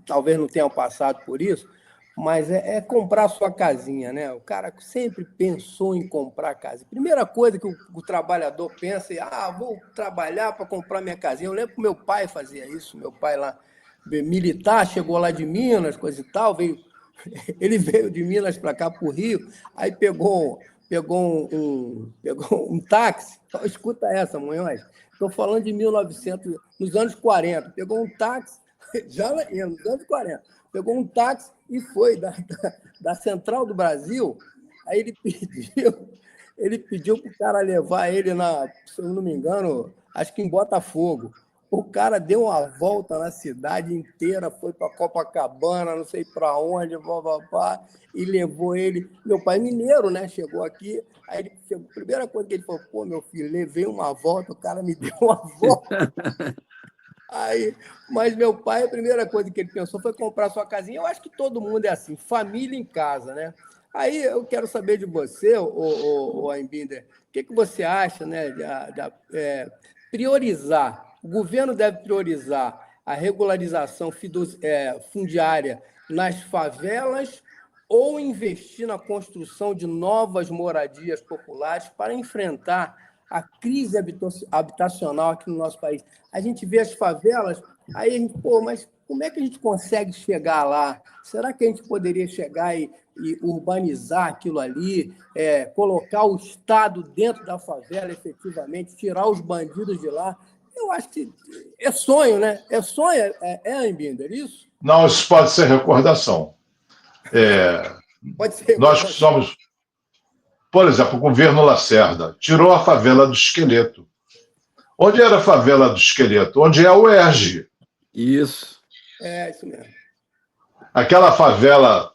talvez não tenham passado por isso, mas comprar sua casinha, né? O cara sempre pensou em comprar casa. Primeira coisa que o trabalhador pensa é, vou trabalhar para comprar minha casinha. Eu lembro que meu pai fazia isso, meu pai lá, militar, chegou lá de Minas, coisa e tal, ele veio de Minas para cá, para o Rio, aí pegou um táxi. Escuta essa, Munhoz. Estou falando de 1900, nos anos 40. Pegou um táxi, já nos anos 40. Pegou um táxi e foi da Central do Brasil. Aí ele pediu para o cara levar ele, se eu não me engano, acho que em Botafogo. O cara deu uma volta na cidade inteira, foi para Copacabana, não sei para onde, e levou ele. Meu pai é mineiro, né? Chegou aqui, aí a primeira coisa que ele falou, pô, meu filho, levei uma volta, o cara me deu uma volta. Mas meu pai, a primeira coisa que ele pensou foi comprar sua casinha. Eu acho que todo mundo é assim, família em casa, né? Aí eu quero saber de você, o Aimbinder, o que você acha, né, de priorizar? O governo deve priorizar a regularização fundiária nas favelas ou investir na construção de novas moradias populares para enfrentar a crise habitacional aqui no nosso país? A gente vê as favelas, aí a gente, mas como é que a gente consegue chegar lá? Será que a gente poderia chegar e urbanizar aquilo ali, colocar o Estado dentro da favela, efetivamente, tirar os bandidos de lá? Eu acho que é sonho, né? É sonho, Aimbinder, isso? Não, isso pode ser recordação. Pode ser. Nós que somos, por exemplo, o governo Lacerda tirou a favela do Esqueleto. Onde era a favela do Esqueleto? Onde é a UERJ. Isso. Isso mesmo. Aquela favela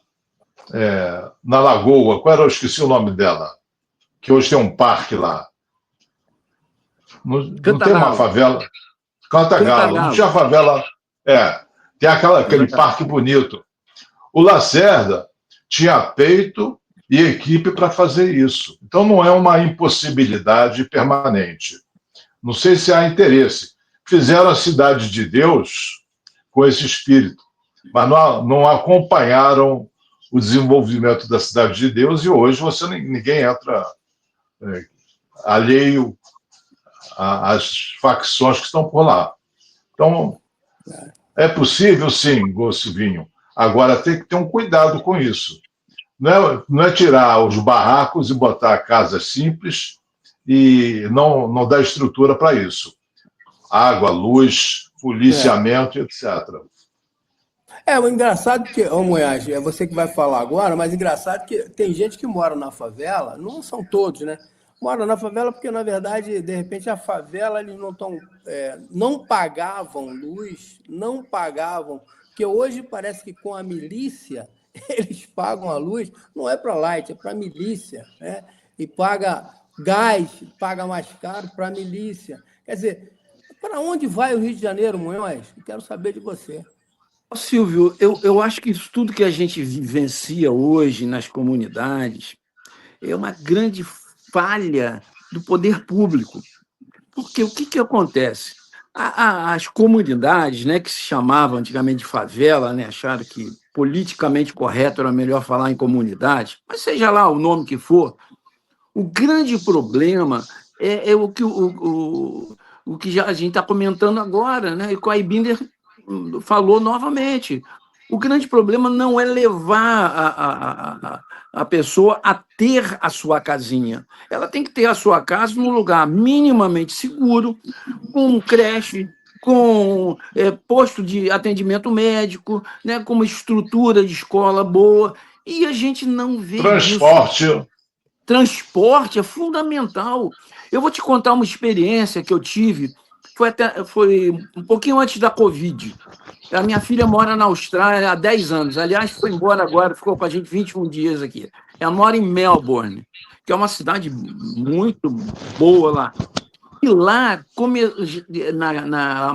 na Lagoa, qual era? Eu esqueci o nome dela, que hoje tem um parque lá. Não tem uma favela. Cantagalo. Não tinha favela. Tem aquele parque bonito. O Lacerda tinha peito e equipe para fazer isso. Então não é uma impossibilidade permanente. Não sei se há interesse. Fizeram a Cidade de Deus com esse espírito, mas não acompanharam o desenvolvimento da Cidade de Deus, e hoje ninguém entra alheio às facções que estão por lá. Então, é possível, sim, Silvinho. Agora tem que ter um cuidado com isso. Não é tirar os barracos e botar casas simples e não dar estrutura para isso. Água, luz, policiamento, etc. O engraçado que, Munhoz, é você que vai falar agora, mas engraçado que tem gente que mora na favela, não são todos, né? Moram na favela porque, na verdade, de repente, a favela eles não pagavam luz, não pagavam, porque hoje parece que com a milícia eles pagam a luz, não é para Light, é para a milícia, né? E paga gás, paga mais caro para a milícia. Quer dizer, para onde vai o Rio de Janeiro, Munhoz? Eu quero saber de você. Silvio, eu acho que isso tudo que a gente vivencia hoje nas comunidades é uma grande falha do poder público. Porque o que acontece? As comunidades, né, que se chamavam antigamente de favela, né, acharam que politicamente correto era melhor falar em comunidade, mas seja lá o nome que for, o grande problema é o que já a gente está comentando agora, né, e o Aimbinder falou novamente. O grande problema não é levar a pessoa a ter a sua casinha. Ela tem que ter a sua casa num lugar minimamente seguro, com creche, com posto de atendimento médico, né, com uma estrutura de escola boa, e a gente não vê transporte. Isso. Transporte é fundamental. Eu vou te contar uma experiência que eu tive, foi um pouquinho antes da Covid. A minha filha mora na Austrália há 10 anos. Aliás, foi embora agora, ficou com a gente 21 dias aqui. Ela mora em Melbourne, que é uma cidade muito boa lá. E lá,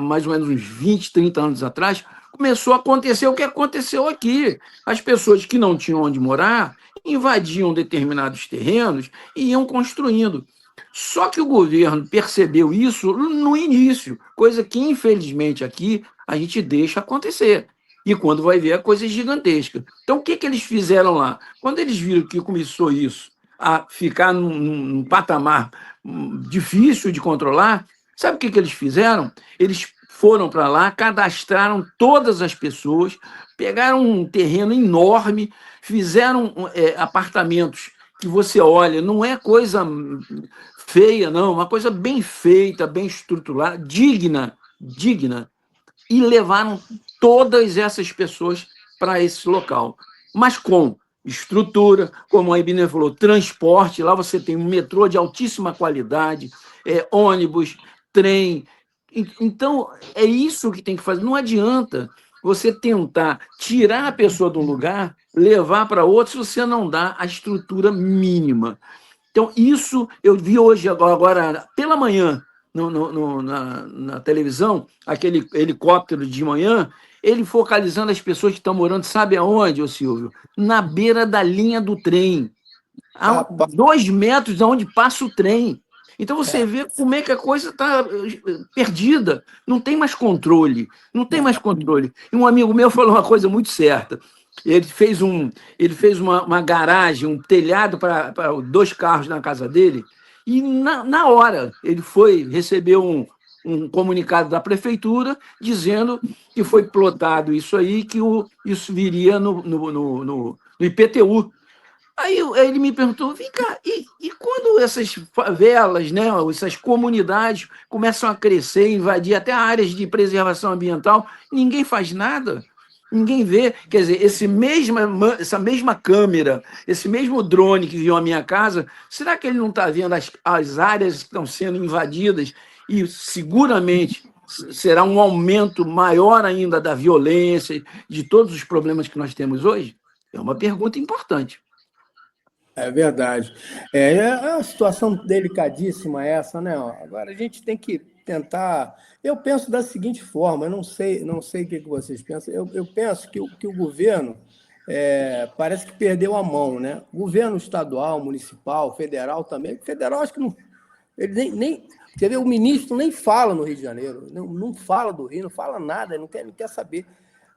mais ou menos uns 20, 30 anos atrás, começou a acontecer o que aconteceu aqui. As pessoas que não tinham onde morar invadiam determinados terrenos e iam construindo. Só que o governo percebeu isso no início, coisa que, infelizmente, aqui a gente deixa acontecer. E quando vai ver, a coisa é gigantesca. Então, o que eles fizeram lá? Quando eles viram que começou isso a ficar num patamar difícil de controlar, sabe o que eles fizeram? Eles foram para lá, cadastraram todas as pessoas, pegaram um terreno enorme, fizeram apartamentos que você olha, não é coisa feia, não, uma coisa bem feita, bem estruturada, digna, e levaram todas essas pessoas para esse local, mas com estrutura, como a Ibner falou, transporte, lá você tem um metrô de altíssima qualidade, ônibus, trem. Então, é isso que tem que fazer. Não adianta você tentar tirar a pessoa de um lugar, levar para outro, se você não dá a estrutura mínima. Então, isso eu vi hoje, agora pela manhã, na televisão, aquele helicóptero de manhã, ele focalizando as pessoas que estão morando, sabe aonde, ô Silvio? Na beira da linha do trem, a 2 metros de onde passa o trem. Então você vê como é que a coisa está perdida, não tem mais controle, não tem mais controle. E um amigo meu falou uma coisa muito certa. Ele fez uma garagem, um telhado para 2 carros na casa dele, e na hora ele foi receber um comunicado da prefeitura dizendo que foi plotado isso aí, que isso viria no IPTU. Aí ele me perguntou, vem cá, e quando essas favelas, né, essas comunidades começam a crescer, invadir até áreas de preservação ambiental, ninguém faz nada, ninguém vê. Quer dizer, essa mesma câmera, esse mesmo drone que viu a minha casa, será que ele não está vendo as áreas que estão sendo invadidas? E seguramente será um aumento maior ainda da violência, de todos os problemas que nós temos hoje? É uma pergunta importante. É verdade. É uma situação delicadíssima essa, né? Agora a gente tem que tentar. Eu penso da seguinte forma, eu não sei o que vocês pensam. Eu penso que o governo parece que perdeu a mão, né? Governo estadual, municipal, federal também. Federal, acho que não. Ele nem quer ver, o ministro nem fala no Rio de Janeiro, não fala do Rio, não fala nada, não quer saber.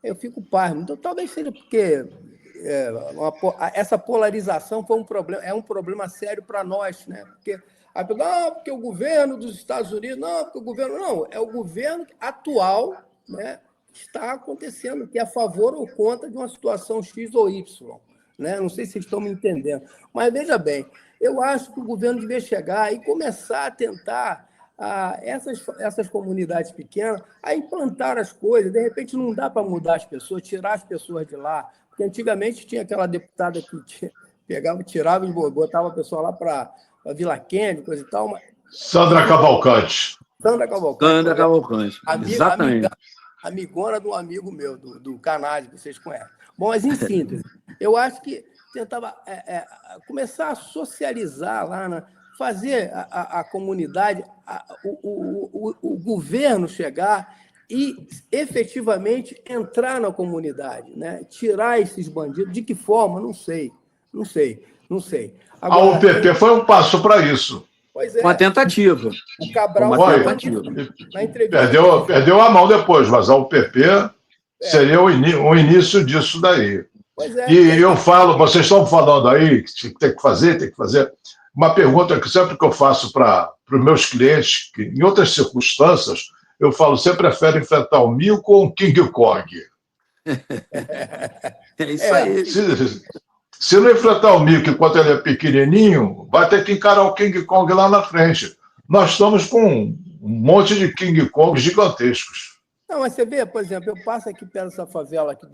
Eu fico pasmo. Então, talvez seja porque essa polarização foi um problema sério para nós, né? Porque o governo dos Estados Unidos, é o governo atual, né, que está acontecendo, que é a favor ou contra de uma situação X ou Y, né? Não sei se vocês estão me entendendo, mas veja bem, eu acho que o governo devia chegar e começar a tentar essas comunidades pequenas a implantar as coisas. De repente não dá para mudar as pessoas, tirar as pessoas de lá, porque antigamente tinha aquela deputada que pegava, tirava e botava a pessoa lá para Vila Kennedy, coisa e tal. Sandra Cavalcante. Sandra Cavalcante, exatamente. Amigona do amigo meu, do Canade, que vocês conhecem. Bom, mas em síntese, eu acho que tentava começar a socializar lá, né? Fazer a comunidade, o governo chegar e efetivamente entrar na comunidade, né? Tirar esses bandidos. De que forma? Não sei. Agora, a UPP foi um passo para isso. Pois é. Uma tentativa. O Cabral na entrevista perdeu a mão depois, mas a UPP seria o início disso daí. E eu falo, vocês estão falando aí que tem que fazer. Uma pergunta que sempre que eu faço para os meus clientes, que em outras circunstâncias, eu falo, você prefere enfrentar o mico ou um King Kong? É isso aí. Se não enfrentar o mico enquanto ele é pequenininho, vai ter que encarar o King Kong lá na frente. Nós estamos com um monte de King Kong gigantescos. Não, mas você vê, por exemplo, eu passo aqui perto dessa favela aqui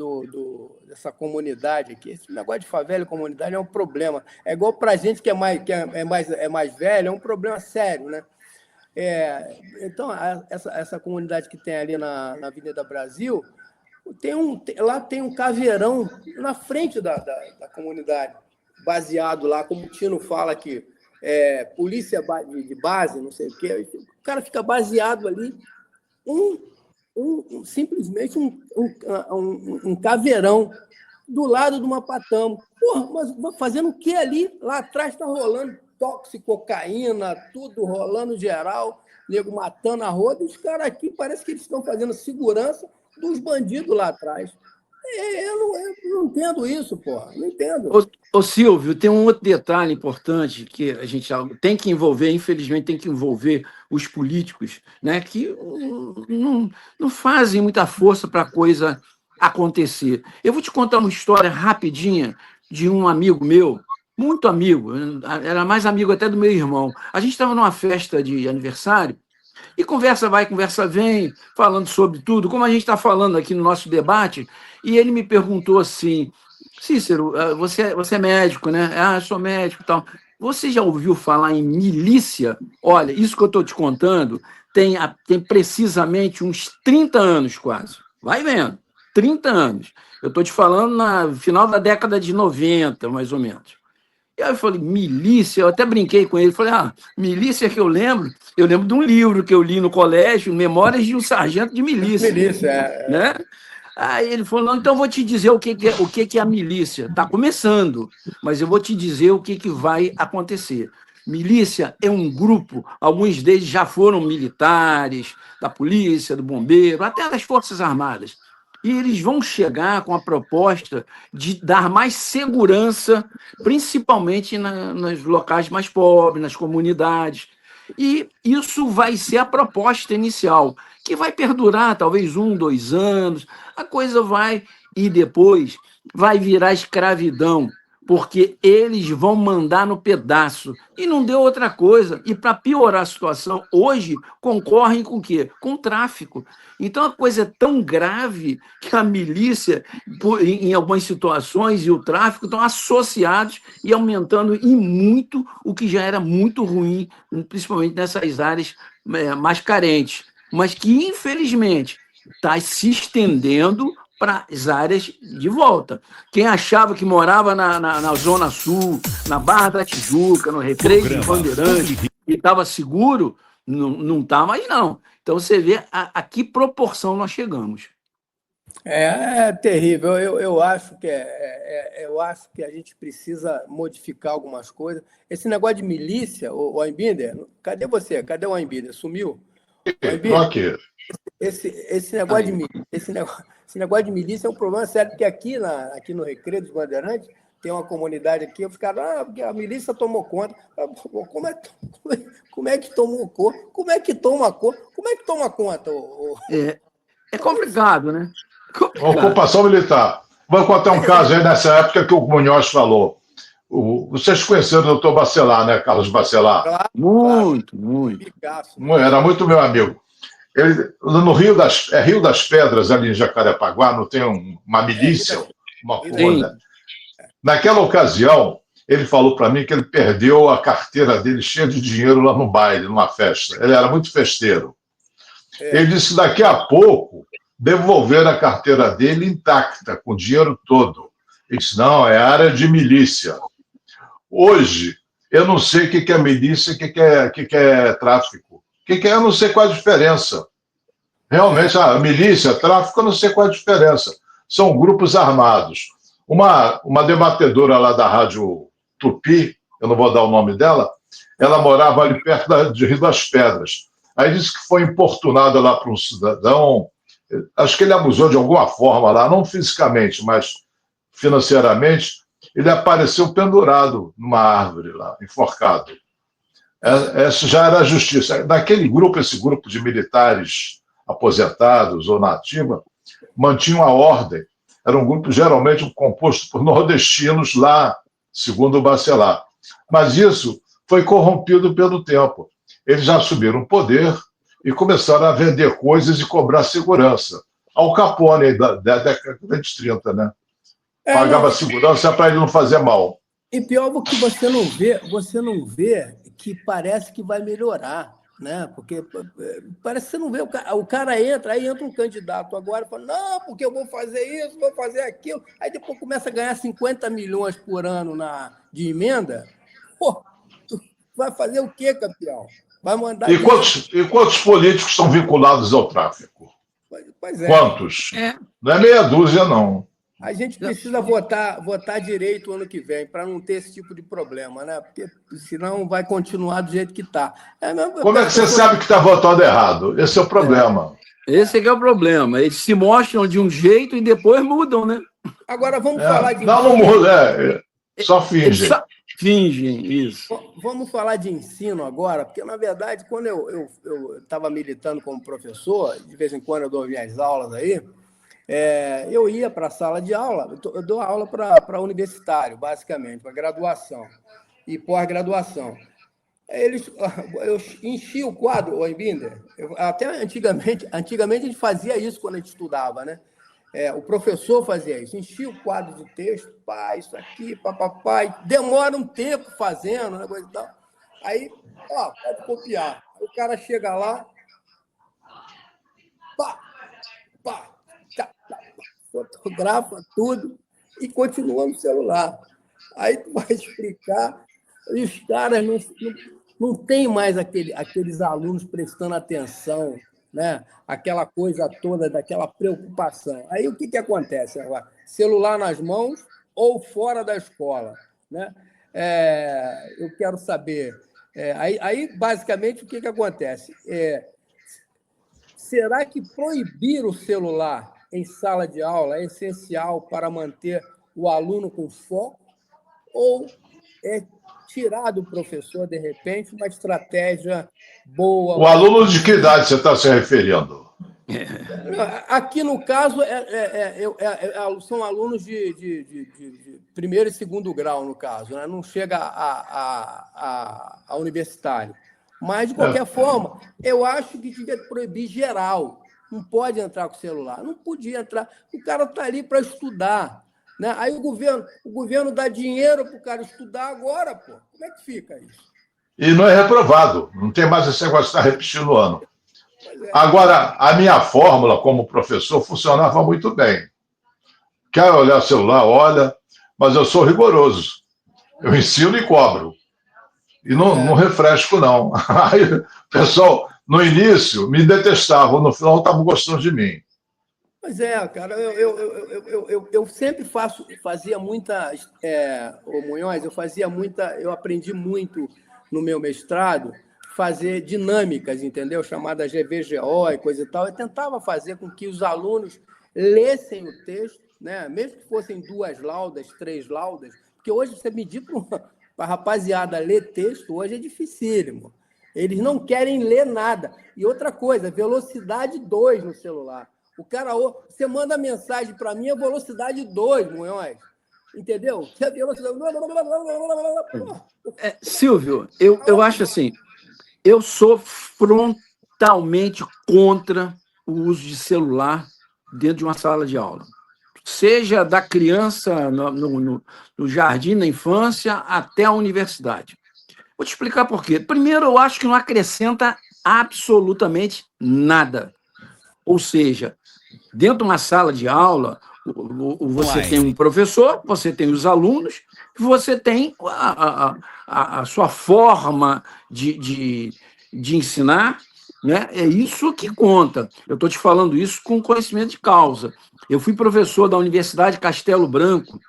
dessa comunidade aqui. Esse negócio de favela e comunidade é um problema. É igual para a gente que é mais velho, é um problema sério, né? Então, essa comunidade que tem ali na Avenida Brasil, lá tem um caveirão na frente da comunidade, baseado lá, como o Tino fala aqui, polícia de base, não sei o quê. O cara fica baseado ali, simplesmente um caveirão do lado de uma patamo. Porra, mas fazendo o que ali? Lá atrás está rolando cocaína, tudo rolando geral, nego matando a roda, e os caras aqui parece que eles estão fazendo segurança dos bandidos lá atrás. Eu não entendo isso, porra. Não entendo. Ô Silvio, tem um outro detalhe importante que a gente tem que envolver, infelizmente, tem que envolver os políticos, né, que não fazem muita força para a coisa acontecer. Eu vou te contar uma história rapidinha de um amigo meu, muito amigo, era mais amigo até do meu irmão. A gente estava numa festa de aniversário e conversa vai, conversa vem, falando sobre tudo, como a gente está falando aqui no nosso debate, e ele me perguntou assim: Cícero, você é médico, né? Ah, eu sou médico e tal. Você já ouviu falar em milícia? Olha, isso que eu estou te contando tem precisamente uns 30 anos quase. Vai vendo, 30 anos. Eu estou te falando no final da década de 90, mais ou menos. E aí eu falei, milícia? Eu até brinquei com ele. Falei, milícia que eu lembro de um livro que eu li no colégio, Memórias de um Sargento de Milícia. Milícia, né? Aí ele falou, não, então eu vou te dizer o que é a milícia. Está começando, mas eu vou te dizer o que vai acontecer. Milícia é um grupo, alguns deles já foram militares, da polícia, do bombeiro, até das Forças Armadas. E eles vão chegar com a proposta de dar mais segurança, principalmente nos locais mais pobres, nas comunidades. E isso vai ser a proposta inicial, que vai perdurar talvez 1, 2 anos, a coisa vai, e depois vai virar escravidão, porque eles vão mandar no pedaço. E não deu outra coisa. E para piorar a situação, hoje concorrem com o quê? Com o tráfico. Então a coisa é tão grave que a milícia, em algumas situações, e o tráfico estão associados e aumentando em muito o que já era muito ruim, principalmente nessas áreas mais carentes, mas que, infelizmente, está se estendendo para as áreas de volta. Quem achava que morava na Zona Sul, na Barra da Tijuca, no Recreio de Bandeirantes, e estava seguro, não está mais, não. Então, você vê a que proporção nós chegamos. É terrível. Eu acho que a gente precisa modificar algumas coisas. Esse negócio de milícia, o Einbinder, cadê você? Cadê o Einbinder? Sumiu? Estou aqui. Esse negócio de milícia é um problema sério, porque aqui no Recreio dos Bandeirantes tem uma comunidade aqui, eu ficava, porque a milícia tomou conta. Como é que tomou conta? Como é que toma conta? É complicado, né? Ocupação militar. Vou contar um caso aí nessa época que o Munhoz falou. Vocês conheceram o doutor Bacelar, né, Carlos Bacelar? Claro, muito. Era muito meu amigo. Ele, no Rio das Pedras, ali em Jacarepaguá, não tem uma milícia, uma coisa. Naquela ocasião, ele falou para mim que ele perdeu a carteira dele cheia de dinheiro lá no baile, numa festa. Ele era muito festeiro. Ele disse que daqui a pouco devolveram a carteira dele intacta, com o dinheiro todo. Ele disse, não, é área de milícia. Hoje, eu não sei o que é milícia e o que é tráfico. Eu não sei qual a diferença. Realmente, a milícia, tráfico, eu não sei qual a diferença. São grupos armados. Uma debatedora lá da Rádio Tupi, eu não vou dar o nome dela, ela morava ali perto de Rio das Pedras. Aí disse que foi importunada lá por um cidadão, acho que ele abusou de alguma forma lá, não fisicamente, mas financeiramente, ele apareceu pendurado numa árvore lá, enforcado. Essa já era a justiça. Naquele grupo, esse grupo de militares aposentados ou na ativa, mantinham a ordem. Era um grupo geralmente composto por nordestinos lá, segundo o Bacelar. Mas isso foi corrompido pelo tempo. Eles já assumiram o poder e começaram a vender coisas e cobrar segurança. Al Capone, da década de 30, né? Pagava segurança para ele não fazer mal. E pior que você não vê que parece que vai melhorar, né? Porque parece que você não vê, o cara entra, aí entra um candidato agora e fala, não, porque eu vou fazer isso, vou fazer aquilo, aí depois começa a ganhar 50 milhões por ano de emenda. Pô, tu vai fazer o quê, campeão? Vai mandar... E quantos políticos estão vinculados ao tráfico? Pois é. Quantos? Não é meia dúzia, não. A gente precisa votar direito ano que vem, para não ter esse tipo de problema, né? Porque senão vai continuar do jeito que está. Como é que você sabe que está votando errado? Esse é o problema. Esse é que é o problema. Eles se mostram de um jeito e depois mudam, né? Agora vamos falar de não muda, só Eles fingem. só fingem isso. Vamos falar de ensino agora, porque, na verdade, quando eu estava militando como professor, de vez em quando eu dou minhas aulas aí, eu ia para a sala de aula, eu dou aula para universitário, basicamente, para graduação e pós-graduação. Eu enchia o quadro, o Embinder, até antigamente a gente fazia isso quando a gente estudava, né? O professor fazia isso, enchia o quadro de texto, pá, isso aqui, papai, demora um tempo fazendo, né, coisa e tal. Aí, pode copiar. Aí o cara chega lá, pá, pá, fotografa tudo e continua no celular. Aí tu vai explicar, e os caras não tem mais aqueles alunos prestando atenção, né? Aquela coisa toda, daquela preocupação. Aí o que acontece agora? Celular nas mãos ou fora da escola, né? Eu quero saber. Aí, basicamente, o que acontece? Será que proibir o celular em sala de aula é essencial para manter o aluno com foco? Ou é tirar do professor, de repente, uma estratégia boa? O aluno de que idade você está se referindo? Aqui, no caso, são alunos de primeiro e segundo grau, no caso, né? Não chega a universitário. Mas, de qualquer forma, eu acho que devia proibir geral. Não pode entrar com o celular. Não podia entrar. O cara está ali para estudar, né? Aí o governo dá dinheiro para o cara estudar agora, pô. Como é que fica isso? E não é reprovado. Não tem mais esse negócio de estar repetindo o ano. Agora, a minha fórmula como professor funcionava muito bem. Quer olhar o celular? Olha, mas eu sou rigoroso. Eu ensino e cobro. E não refresco, não. Aí o pessoal, no início, me detestava, no final estavam gostando de mim. Pois é, cara, eu sempre fazia muita, Munhoz, eu aprendi muito no meu mestrado, fazer dinâmicas, entendeu? Chamadas GVGO e coisa e tal. Eu tentava fazer com que os alunos lessem o texto, né? Mesmo que fossem 2 laudas, 3 laudas, porque hoje você medir para a rapaziada ler texto, hoje é dificílimo. Eles não querem ler nada. E outra coisa, velocidade 2 no celular. O cara, você manda mensagem para mim, é velocidade 2, Munhoz. Entendeu? Que é velocidade... Silvio, eu acho assim, eu sou frontalmente contra o uso de celular dentro de uma sala de aula. Seja da criança no jardim, na infância, até a universidade. Vou te explicar por quê. Primeiro, eu acho que não acrescenta absolutamente nada. Ou seja, dentro de uma sala de aula, você tem um professor, você tem os alunos, você tem a sua forma de ensinar, né? É isso que conta. Eu estou te falando isso com conhecimento de causa. Eu fui professor da Universidade Castelo Branco,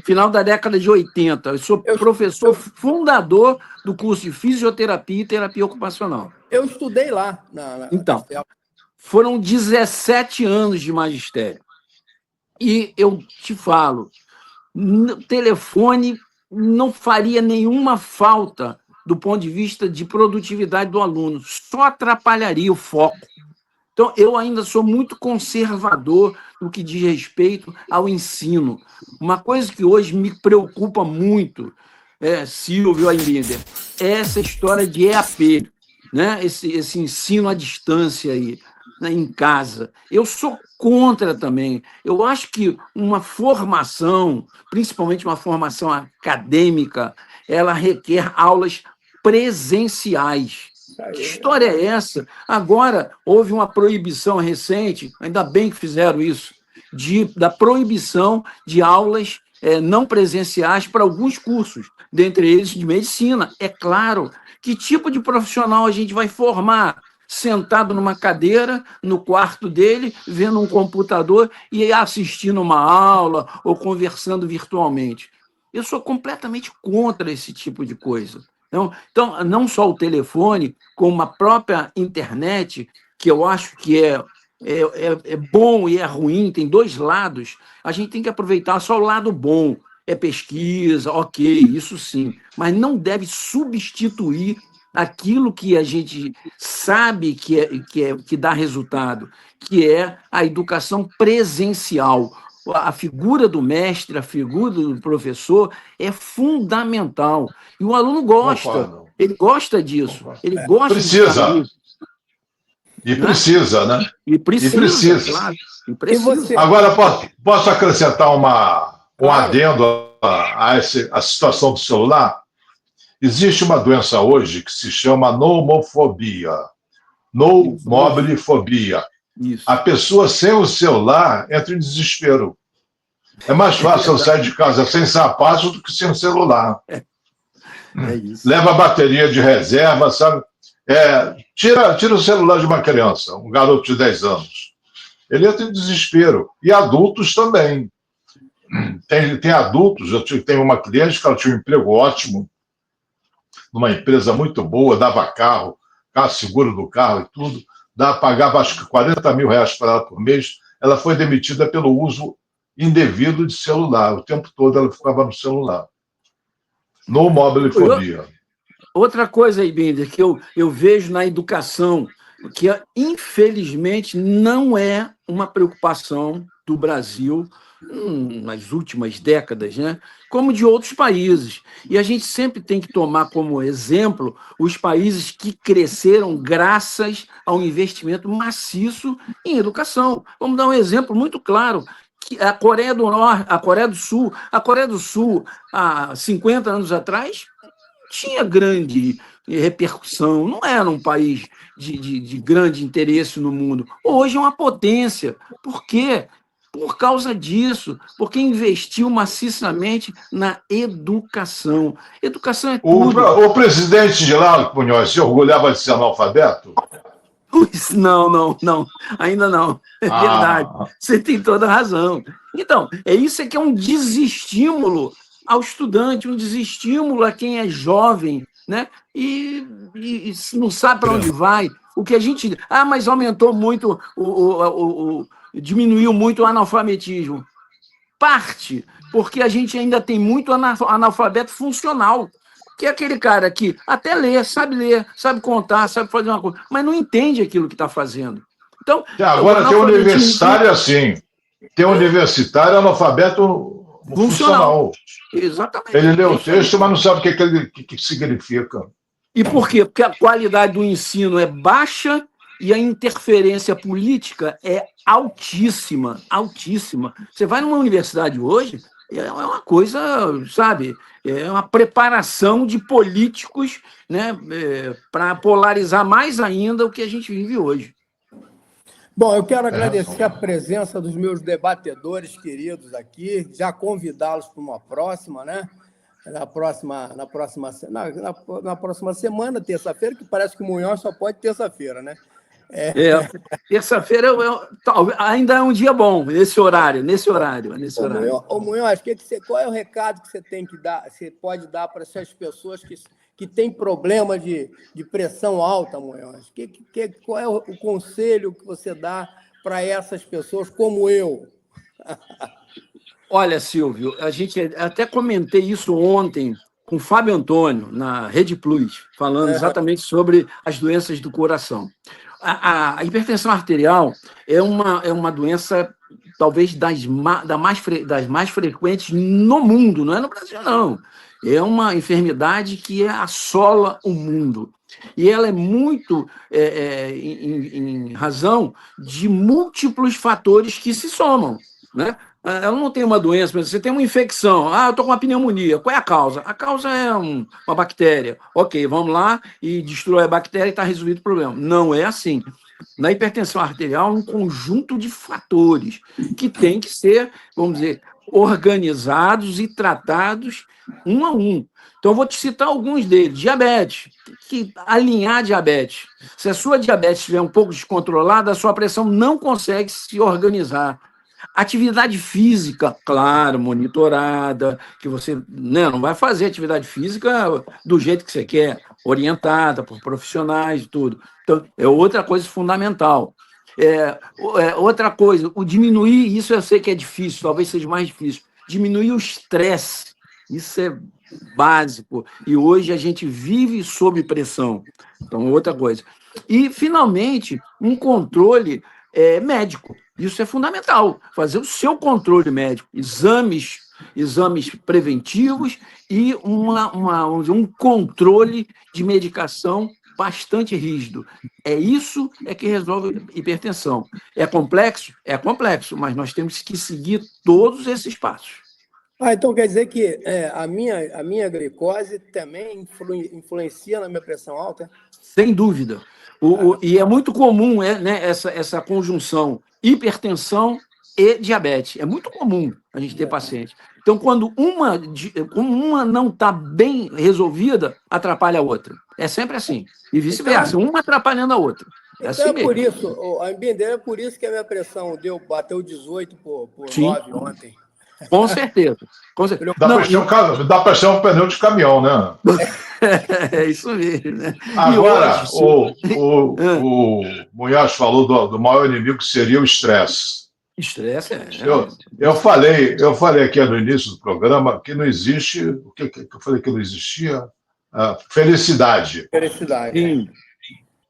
final da década de 80. Eu sou professor fundador do curso de Fisioterapia e Terapia Ocupacional. Eu estudei lá. Então, foram 17 anos de magistério. E eu te falo, o telefone não faria nenhuma falta do ponto de vista de produtividade do aluno, só atrapalharia o foco. Então, eu ainda sou muito conservador no que diz respeito ao ensino. Uma coisa que hoje me preocupa muito, Silvio Embinder, é essa história de EAP, né? Esse ensino à distância aí, né, em casa. Eu sou contra também. Eu acho que uma formação, principalmente uma formação acadêmica, ela requer aulas presenciais. Que história é essa? Agora, houve uma proibição recente, ainda bem que fizeram isso, da proibição de aulas não presenciais para alguns cursos, dentre eles de medicina. É claro, que tipo de profissional a gente vai formar? Sentado numa cadeira, no quarto dele, vendo um computador e assistindo uma aula ou conversando virtualmente. Eu sou completamente contra esse tipo de coisa. Então, não só o telefone, como a própria internet, que eu acho que é bom e é ruim, tem dois lados, a gente tem que aproveitar só o lado bom. É pesquisa, ok, isso sim, mas não deve substituir aquilo que a gente sabe que dá resultado, que é a educação presencial. A figura do mestre, a figura do professor é fundamental. E o aluno gosta, Concordo. ele gosta disso, Concordo. ele gosta de estar Precisa. ali, E né? precisa, né? E precisa, Precisa. claro. E E precisa. você? Agora, posso acrescentar um Claro. adendo a situação do celular? Existe uma doença hoje que se chama nomofobia. Nomobilifobia. Isso. A pessoa sem o celular entra em desespero. É mais fácil eu sair de casa sem sapato do que sem o celular. É isso. Leva a bateria de reserva, sabe? Tira o celular de uma criança, um garoto de 10 anos. Ele entra em desespero. E adultos também. Tem adultos, tenho uma cliente que ela tinha um emprego ótimo, numa empresa muito boa, dava carro seguro do carro e tudo, pagava acho que 40 mil reais para ela por mês. Ela foi demitida pelo uso indevido de celular. O tempo todo ela ficava no celular. Nomobilifobia. Outra coisa aí, Binder, que eu vejo na educação, que infelizmente não é uma preocupação do Brasil nas últimas décadas, né? Como de outros países. E a gente sempre tem que tomar como exemplo os países que cresceram graças ao investimento maciço em educação. Vamos dar um exemplo muito claro. A Coreia do Norte, a Coreia do Sul, há 50 anos atrás, tinha grande repercussão, não era um país de grande interesse no mundo. Hoje é uma potência. Por quê? Por causa disso, porque investiu maciçamente na educação. Educação é tudo. O presidente de lá, Munhoz, se orgulhava de ser analfabeto? Não, ainda não. É verdade. Você tem toda a razão. Então, isso que é um desestímulo ao estudante, um desestímulo a quem é jovem, né? E não sabe para onde vai. O que a gente... mas aumentou muito, diminuiu muito o analfabetismo. Parte, porque a gente ainda tem muito analfabeto funcional, que é aquele cara que até lê, sabe contar, sabe fazer uma coisa, mas não entende aquilo que está fazendo. Então, agora tem um universitário assim, tem um universitário analfabeto funcional. Exatamente. Ele lê o texto, mas não sabe o que significa. E por quê? Porque a qualidade do ensino é baixa e a interferência política é altíssima, altíssima. Você vai numa universidade hoje, é uma coisa, sabe, é uma preparação de políticos, né, para polarizar mais ainda o que a gente vive hoje. Bom, eu quero agradecer a presença dos meus debatedores queridos aqui, já convidá-los para uma próxima, né? Na próxima semana, terça-feira, que parece que o Munhoz só pode terça-feira, né? Terça-feira ainda é um dia bom, nesse horário. Ô, Munhoz, qual é o recado que você tem que dar, você pode dar para essas pessoas que têm problema de pressão alta, Munhoz? Qual é o conselho que você dá para essas pessoas como eu? Olha, Silvio, a gente até comentei isso ontem com o Fábio Antônio, na Rede Plus, falando exatamente sobre as doenças do coração. A hipertensão arterial é uma doença, talvez, das mais frequentes no mundo, não é no Brasil, não. É uma enfermidade que assola o mundo. E ela é muito em razão de múltiplos fatores que se somam, né? Ela não tem uma doença, mas você tem uma infecção. Eu estou com uma pneumonia. Qual é a causa? A causa é uma bactéria. Ok, vamos lá e destrói a bactéria e está resolvido o problema. Não é assim. Na hipertensão arterial, um conjunto de fatores que tem que ser, vamos dizer, organizados e tratados um a um. Então, eu vou te citar alguns deles. Diabetes, que alinhar diabetes. Se a sua diabetes estiver um pouco descontrolada, a sua pressão não consegue se organizar. Atividade física, claro, monitorada, que você, né, não vai fazer atividade física do jeito que você quer, orientada por profissionais e tudo. Então, é outra coisa fundamental. Outra coisa, o diminuir, isso eu sei que é difícil, talvez seja mais difícil, diminuir o estresse, isso é básico, e hoje a gente vive sob pressão, então outra coisa. E, finalmente, um controle médico, isso é fundamental, fazer o seu controle médico, exames preventivos e vamos dizer, um controle de medicação bastante rígido. Isso que resolve hipertensão. É complexo? É complexo, mas nós temos que seguir todos esses passos. Então quer dizer que a minha glicose também influencia na minha pressão alta? Sem dúvida. E é muito comum né, essa conjunção hipertensão e diabetes. É muito comum a gente ter paciente. Então, quando uma não está bem resolvida, atrapalha a outra. É sempre assim. E vice-versa, uma atrapalhando a outra. É assim mesmo. Por isso, é por isso que a minha pressão bateu 18 por 9 ontem. Com certeza. Com certeza. Dá para ser um pneu de caminhão, né? É isso mesmo. Né? Agora, o Munhoz falou do maior inimigo que seria o estresse. Estresse Eu falei aqui no início do programa que não existe. O que eu falei que não existia? Felicidade. Felicidade. Sim.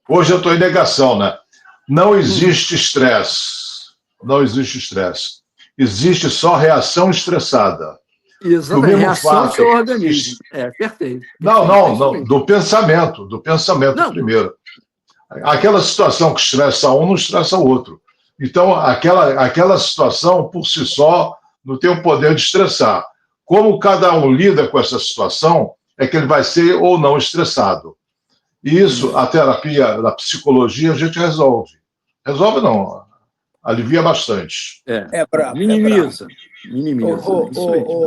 Hoje eu estou em negação, né? Não existe estresse. Não existe estresse. Existe só reação estressada. Exatamente, reação do seu organismo. Perfeito. Não, do pensamento primeiro. Aquela situação que estressa um, não estressa o outro. Então, aquela situação, por si só, não tem o poder de estressar. Como cada um lida com essa situação, é que ele vai ser ou não estressado. E isso, a terapia, a psicologia, a gente resolve. Resolve não, alivia bastante. Minimiza.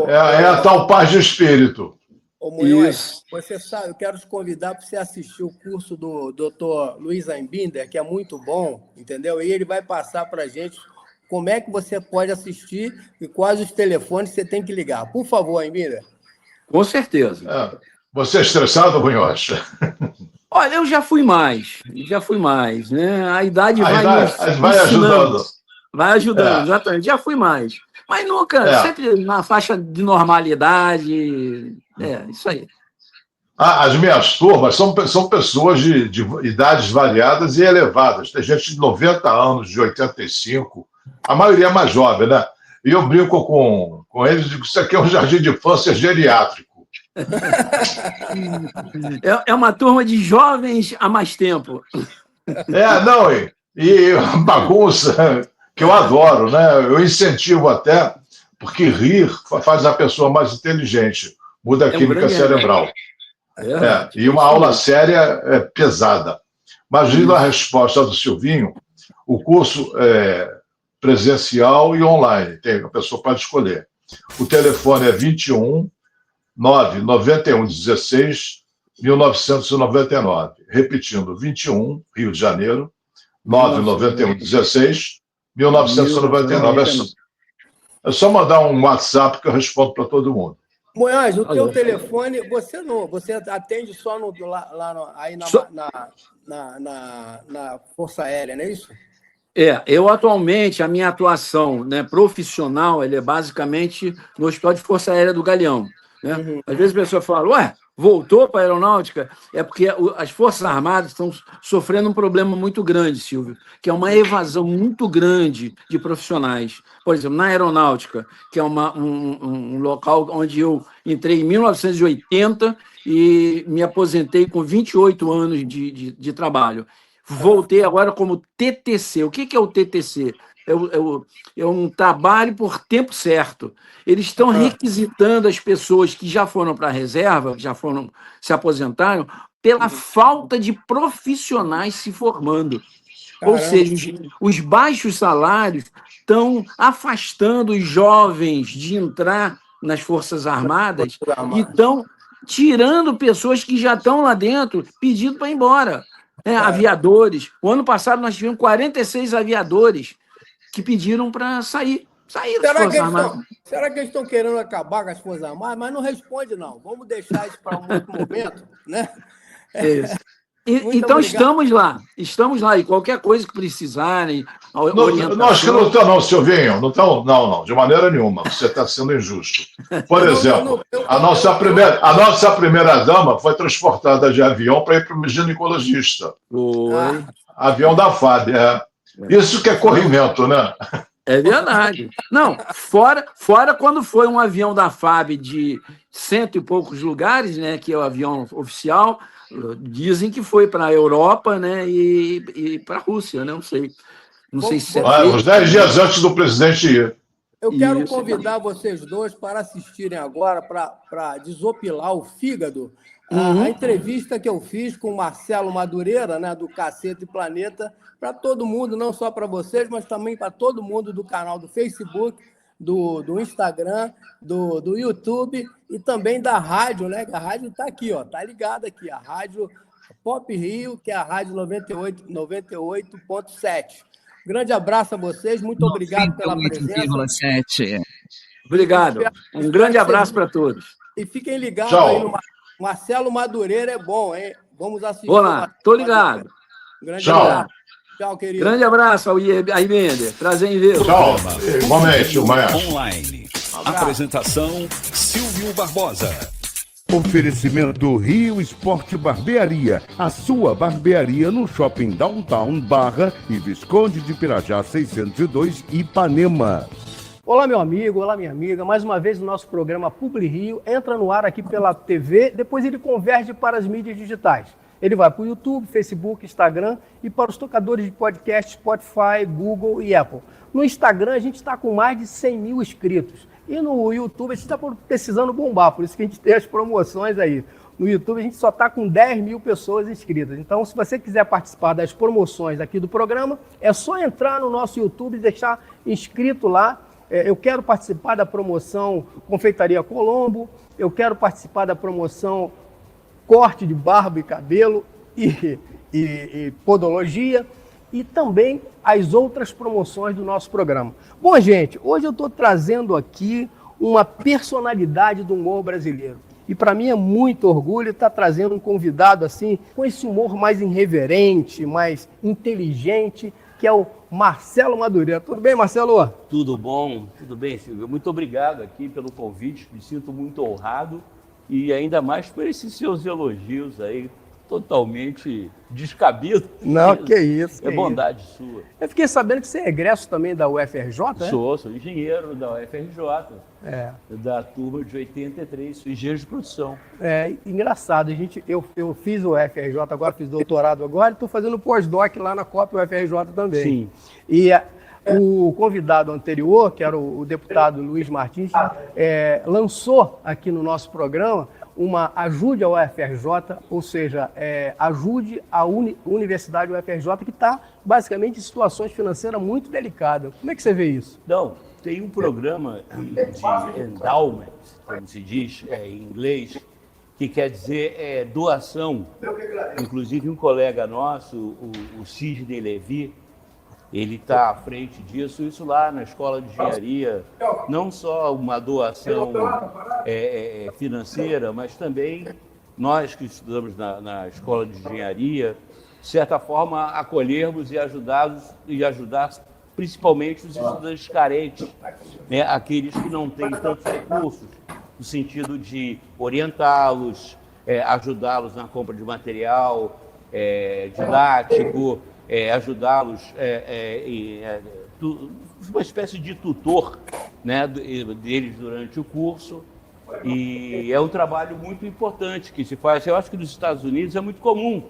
É a tal paz de espírito. Munhoz, você sabe, eu quero te convidar para você assistir o curso do Dr. Luiz Einbinder, que é muito bom, entendeu? E ele vai passar para a gente como é que você pode assistir e quais os telefones você tem que ligar. Por favor, Einbinder. Com certeza. Você é estressado, Munhoz? Olha, eu já fui mais, né? A idade vai ajudando. Vai ajudando, exatamente. Já fui mais. Mas nunca, sempre na faixa de normalidade. Isso aí. As minhas turmas são pessoas de idades variadas e elevadas. Tem gente de 90 anos, de 85, a maioria é mais jovem, né? E eu brinco com eles e digo que isso aqui é um jardim de infância geriátrico. É uma turma de jovens há mais tempo. E bagunça, que eu adoro, né? Eu incentivo até, porque rir faz a pessoa mais inteligente, muda a química cerebral. E uma aula séria é pesada. Imagina a resposta do Silvinho, o curso é presencial e online, a pessoa pode escolher. O telefone é 21 991 16 1999. Repetindo, 21, Rio de Janeiro, 991 16 1999. É só mandar um WhatsApp que eu respondo para todo mundo. Munhoz, o teu telefone, você atende só aí na Força Aérea, não é isso? Eu atualmente, a minha atuação, né, profissional, é basicamente no Hospital de Força Aérea do Galeão. Né? Às vezes a pessoa fala, voltou para a aeronáutica? É porque as Forças Armadas estão sofrendo um problema muito grande, Silvio, que é uma evasão muito grande de profissionais. Por exemplo, na aeronáutica, que é um local onde eu entrei em 1980 e me aposentei com 28 anos de trabalho. Voltei agora como TTC. O que é o TTC? É um trabalho por tempo certo. Eles estão requisitando as pessoas que já foram para a reserva, que já se aposentaram, pela falta de profissionais se formando. Caramba. Ou seja, os baixos salários estão afastando os jovens de entrar nas Forças Armadas e estão tirando pessoas que já estão lá dentro pedindo para ir embora. Aviadores. O ano passado nós tivemos 46 aviadores que pediram para sair. Saíram as Forças Armadas. Será que eles estão querendo acabar com as Forças Armadas? Mas não responde, não. Vamos deixar isso para um outro momento, né? Isso. Então estamos lá, e qualquer coisa que precisarem, Não, acho que não estão, não, Silvinho, não estão, não, de maneira nenhuma, você está sendo injusto. Por exemplo, a nossa primeira-dama foi transportada de avião para ir para o ginecologista. Foi. Avião da FAB, Isso que é corrimento, né? É verdade. Não, fora quando foi um avião da FAB de 100 e poucos lugares, né, que é o avião oficial, dizem que foi para a Europa, né, e para a Rússia, né, não sei. Não sei se uns 10 dias antes do presidente ir. Eu quero convidar vocês dois para assistirem agora, para desopilar o fígado, a entrevista que eu fiz com o Marcelo Madureira, né, do Cacete Planeta, para todo mundo, não só para vocês, mas também para todo mundo do canal do Facebook, do Instagram, do YouTube e também da rádio, né? A rádio está aqui, ó, tá ligada aqui, a rádio Pop Rio, que é a rádio 98.7. Grande abraço a vocês, muito obrigado pela presença. Obrigado. Um grande abraço para todos. E fiquem ligados aí no Marcelo Madureira, é bom, hein? Vamos assistir. Vou lá, tô ligado. Grande abraço. Tchau, querido. Grande abraço ao Aimender. Prazer em vê-lo. Tchau. Igualmente, o Maestro. Online. Apresentação, Silvio Barbosa. Oferecimento Rio Esporte Barbearia, a sua barbearia no Shopping Downtown Barra e Visconde de Pirajá 602, Ipanema. Olá, meu amigo, olá, minha amiga. Mais uma vez o nosso programa Publi Rio entra no ar aqui pela TV, depois ele converge para as mídias digitais. Ele vai para o YouTube, Facebook, Instagram e para os tocadores de podcast Spotify, Google e Apple. No Instagram a gente está com mais de 100 mil inscritos. E no YouTube a gente está precisando bombar, por isso que a gente tem as promoções aí. No YouTube a gente só está com 10 mil pessoas inscritas. Então, se você quiser participar das promoções aqui do programa, é só entrar no nosso YouTube e deixar inscrito lá. Eu quero participar da promoção Confeitaria Colombo, eu quero participar da promoção corte de barba e cabelo e podologia, e também as outras promoções do nosso programa. Bom, gente, hoje eu estou trazendo aqui uma personalidade do humor brasileiro. E para mim é muito orgulho estar trazendo um convidado assim, com esse humor mais irreverente, mais inteligente, que é o Marcelo Madureira. Tudo bem, Marcelo? Tudo bom, tudo bem, Silvio. Muito obrigado aqui pelo convite, me sinto muito honrado. E ainda mais por esses seus elogios aí, totalmente descabidos. Não, que isso. É bondade sua. Eu fiquei sabendo que você é egresso também da UFRJ, né? Sou engenheiro da UFRJ, da turma de 83, sou engenheiro de produção. É, engraçado, eu fiz o UFRJ agora, fiz doutorado agora, e estou fazendo pós-doc lá na COP UFRJ também. Sim. E o convidado anterior, que era o deputado Luiz Martins, lançou aqui no nosso programa uma Ajude a UFRJ, ou seja, ajude a Universidade UFRJ, que está basicamente em situações financeiras muito delicadas. Como é que você vê isso? Não, tem um programa de endowment, como se diz em inglês, que quer dizer doação. Inclusive um colega nosso, o Sidney Levi, ele está à frente disso, isso lá na Escola de Engenharia, não só uma doação financeira, mas também nós que estudamos na Escola de Engenharia, de certa forma, acolhermos e ajudar principalmente os estudantes carentes, né? Aqueles que não têm tantos recursos, no sentido de orientá-los, ajudá-los na compra de material didático, ajudá-los uma espécie de tutor, né, deles durante o curso. E é um trabalho muito importante que se faz. Eu acho que nos Estados Unidos é muito comum,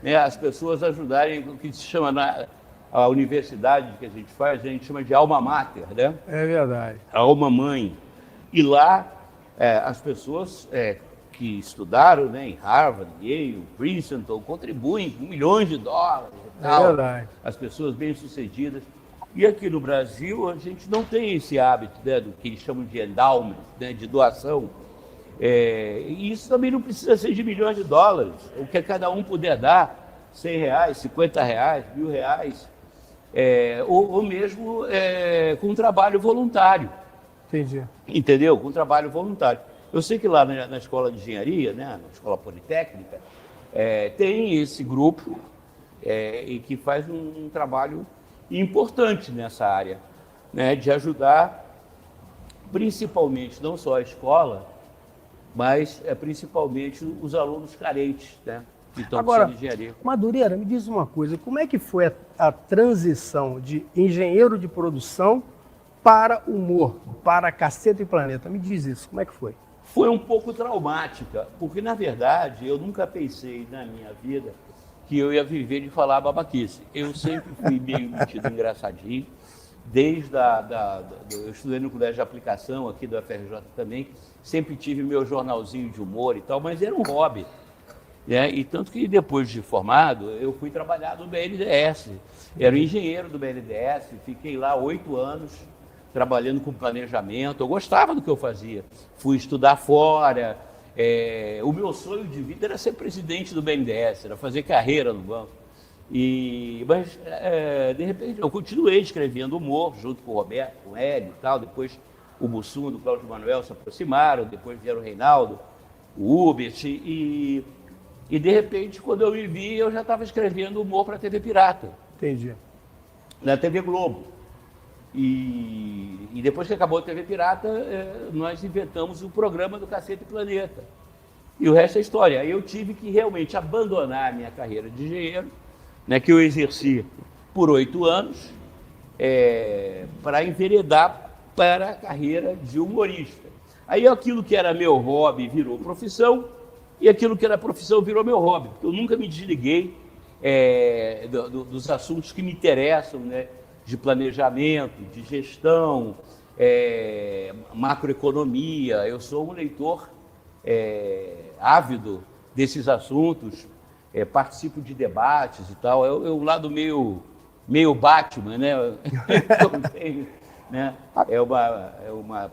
né, as pessoas ajudarem o que se chama a universidade que a gente chama de alma mater, né? É verdade. A alma mãe. E lá as pessoas que estudaram, né, em Harvard, Yale, Princeton, contribuem com milhões de dólares e tal. É verdade. As pessoas bem-sucedidas. E aqui no Brasil, a gente não tem esse hábito, né, do que eles chamam de endowment, né, de doação. E isso também não precisa ser de milhões de dólares. O que cada um puder dar, R$100, R$50, R$1.000, ou mesmo com trabalho voluntário. Entendi. Entendeu? Com trabalho voluntário. Eu sei que lá na escola de engenharia, né, na escola politécnica, tem esse grupo e que faz um trabalho importante nessa área, né, de ajudar principalmente não só a escola, mas principalmente os alunos carentes, né, que estão Agora, de engenharia. Madureira, me diz uma coisa, como é que foi a transição de engenheiro de produção para humor, para Cacete e Planeta? Me diz isso, como é que foi? Foi um pouco traumática, porque, na verdade, eu nunca pensei na minha vida que eu ia viver de falar babaquice. Eu sempre fui meio metido engraçadinho, desde eu estudei no colégio de aplicação aqui do FRJ também, sempre tive meu jornalzinho de humor e tal, mas era um hobby. Né? E tanto que depois de formado, eu fui trabalhar no BNDES. Era engenheiro do BNDES, fiquei lá 8 anos trabalhando com planejamento. Eu gostava do que eu fazia. Fui estudar fora. O meu sonho de vida era ser presidente do BNDES, era fazer carreira no banco. Mas, de repente, eu continuei escrevendo humor junto com o Roberto, com o Hélio e tal. Depois o Mussum, do Cláudio Manuel se aproximaram, depois vieram o Reinaldo, o Hubert. E, de repente, quando eu me vi, eu já estava escrevendo humor para a TV Pirata. Entendi. Na TV Globo. E depois que acabou a TV Pirata, nós inventamos o programa do Cacete Planeta. E o resto é história. Aí eu tive que realmente abandonar a minha carreira de engenheiro, né, que eu exerci por 8 anos, para enveredar para a carreira de humorista. Aí aquilo que era meu hobby virou profissão, e aquilo que era profissão virou meu hobby. Eu nunca me desliguei dos assuntos que me interessam, né? De planejamento, de gestão, macroeconomia. Eu sou um leitor ávido desses assuntos, participo de debates e tal. É um lado meio Batman, né? Eu tenho, né? É uma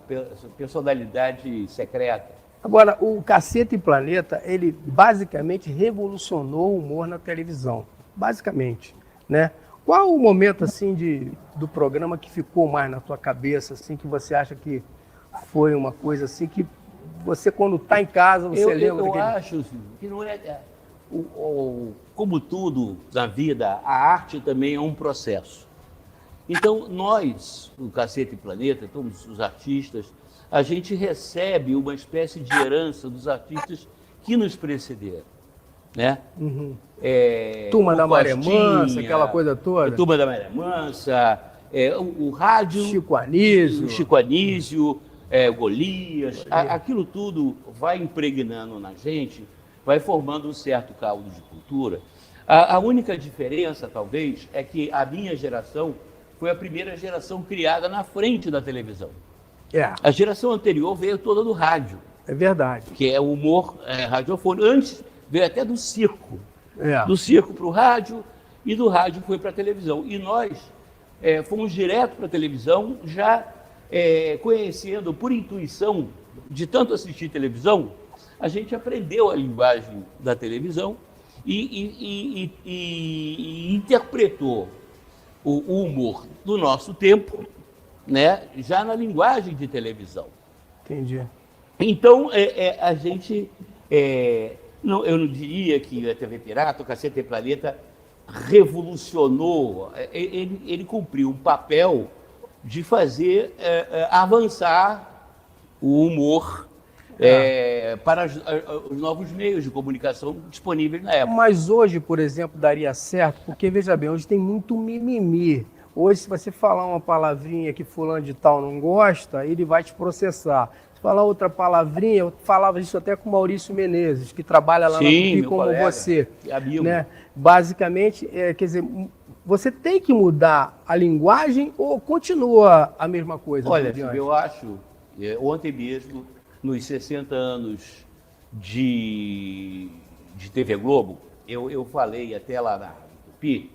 personalidade secreta. Agora, o Cacete e Planeta, ele basicamente revolucionou o humor na televisão. Basicamente, né? Qual o momento, assim, do programa que ficou mais na tua cabeça, assim, que você acha que foi uma coisa, assim, que você, quando está em casa, você lembra daquele... Eu acho que não como tudo na vida, a arte também é um processo. Então, nós, o Cacete e Planeta, todos os artistas, a gente recebe uma espécie de herança dos artistas que nos precederam, né? Uhum. Turma da Maré Mansa, aquela coisa toda. Turma da Maré Mansa, o rádio... Chico Anísio, Golias, aquilo tudo vai impregnando na gente, vai formando um certo caldo de cultura. A única diferença, talvez, é que a minha geração foi a primeira geração criada na frente da televisão. A geração anterior veio toda do rádio. É verdade. Que é o humor radiofônico. Antes veio até do circo. Do circo para o rádio e do rádio foi para a televisão. E nós fomos direto para a televisão, já conhecendo por intuição, de tanto assistir televisão, a gente aprendeu a linguagem da televisão e interpretou o humor do nosso tempo, né, já na linguagem de televisão. Entendi. Então, a gente... eu não diria que a TV Pirata, o Cacete e Planeta, revolucionou. Ele cumpriu um papel de fazer avançar o humor para os novos meios de comunicação disponíveis na época. Mas hoje, por exemplo, daria certo, porque, veja bem, hoje tem muito mimimi. Hoje, se você falar uma palavrinha que fulano de tal não gosta, ele vai te processar. Se falar outra palavrinha, eu falava isso até com o Maurício Menezes, que trabalha lá na Tupi como colega, você. Né? Basicamente, quer dizer, você tem que mudar a linguagem ou continua a mesma coisa? Olha, eu acho, ontem mesmo, nos 60 anos de TV Globo, eu falei até lá na Tupi,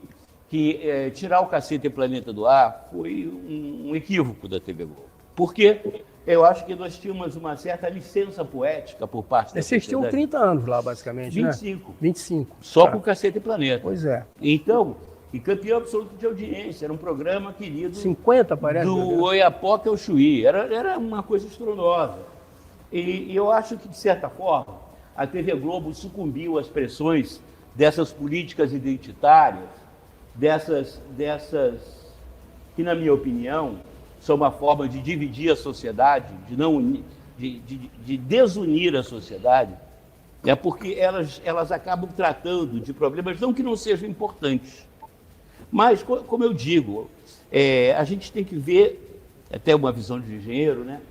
que tirar o Cacete e Planeta do ar foi um equívoco da TV Globo. Por quê? Eu acho que nós tínhamos uma certa licença poética por parte da Vocês tinham 30 anos lá, basicamente, 25. Né? 25. Só com o Cacete e Planeta. Pois é. Então, e campeão absoluto de audiência. Era um programa querido 50, parece. do Oiapoque ao Chuí. Era uma coisa estrondosa. E eu acho que, de certa forma, a TV Globo sucumbiu às pressões dessas políticas identitárias, dessas que, na minha opinião, são uma forma de dividir a sociedade, de desunir a sociedade, porque elas acabam tratando de problemas não que não sejam importantes, mas, como eu digo, a gente tem que ver, até uma visão de engenheiro, né,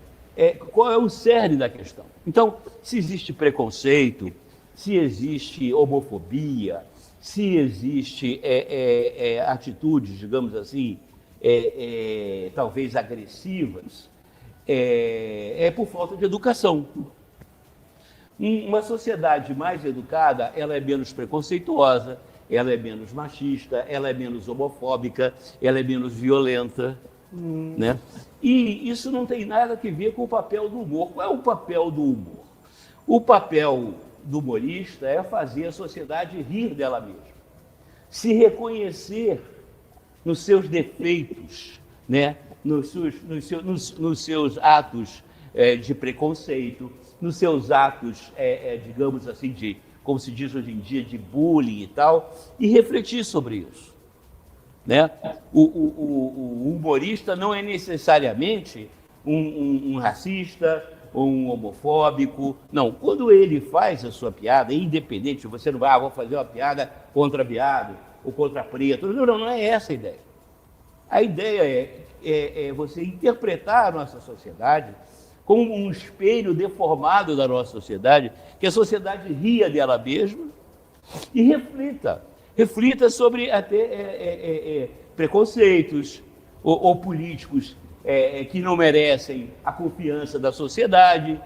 qual é o cerne da questão. Então, se existe preconceito, se existe homofobia, se existe atitudes, digamos assim, talvez agressivas, é por falta de educação. Uma sociedade mais educada, ela é menos preconceituosa, ela é menos machista, ela é menos homofóbica, ela é menos violenta, né? E isso não tem nada a ver com o papel do humor. Qual é o papel do humor? O papel do humorista é fazer a sociedade rir dela mesma, se reconhecer nos seus defeitos, né? nos seus atos de preconceito, nos seus atos, digamos assim, como se diz hoje em dia, de bullying e tal, e refletir sobre isso, né? O humorista não é necessariamente um racista ou um homofóbico. Não, quando ele faz a sua piada, independente, você não vai, vou fazer uma piada contra viado ou contra preto. Não é essa a ideia. A ideia é você interpretar a nossa sociedade como um espelho deformado da nossa sociedade, que a sociedade ria dela mesma e reflita sobre até preconceitos ou políticos que não merecem a confiança da sociedade,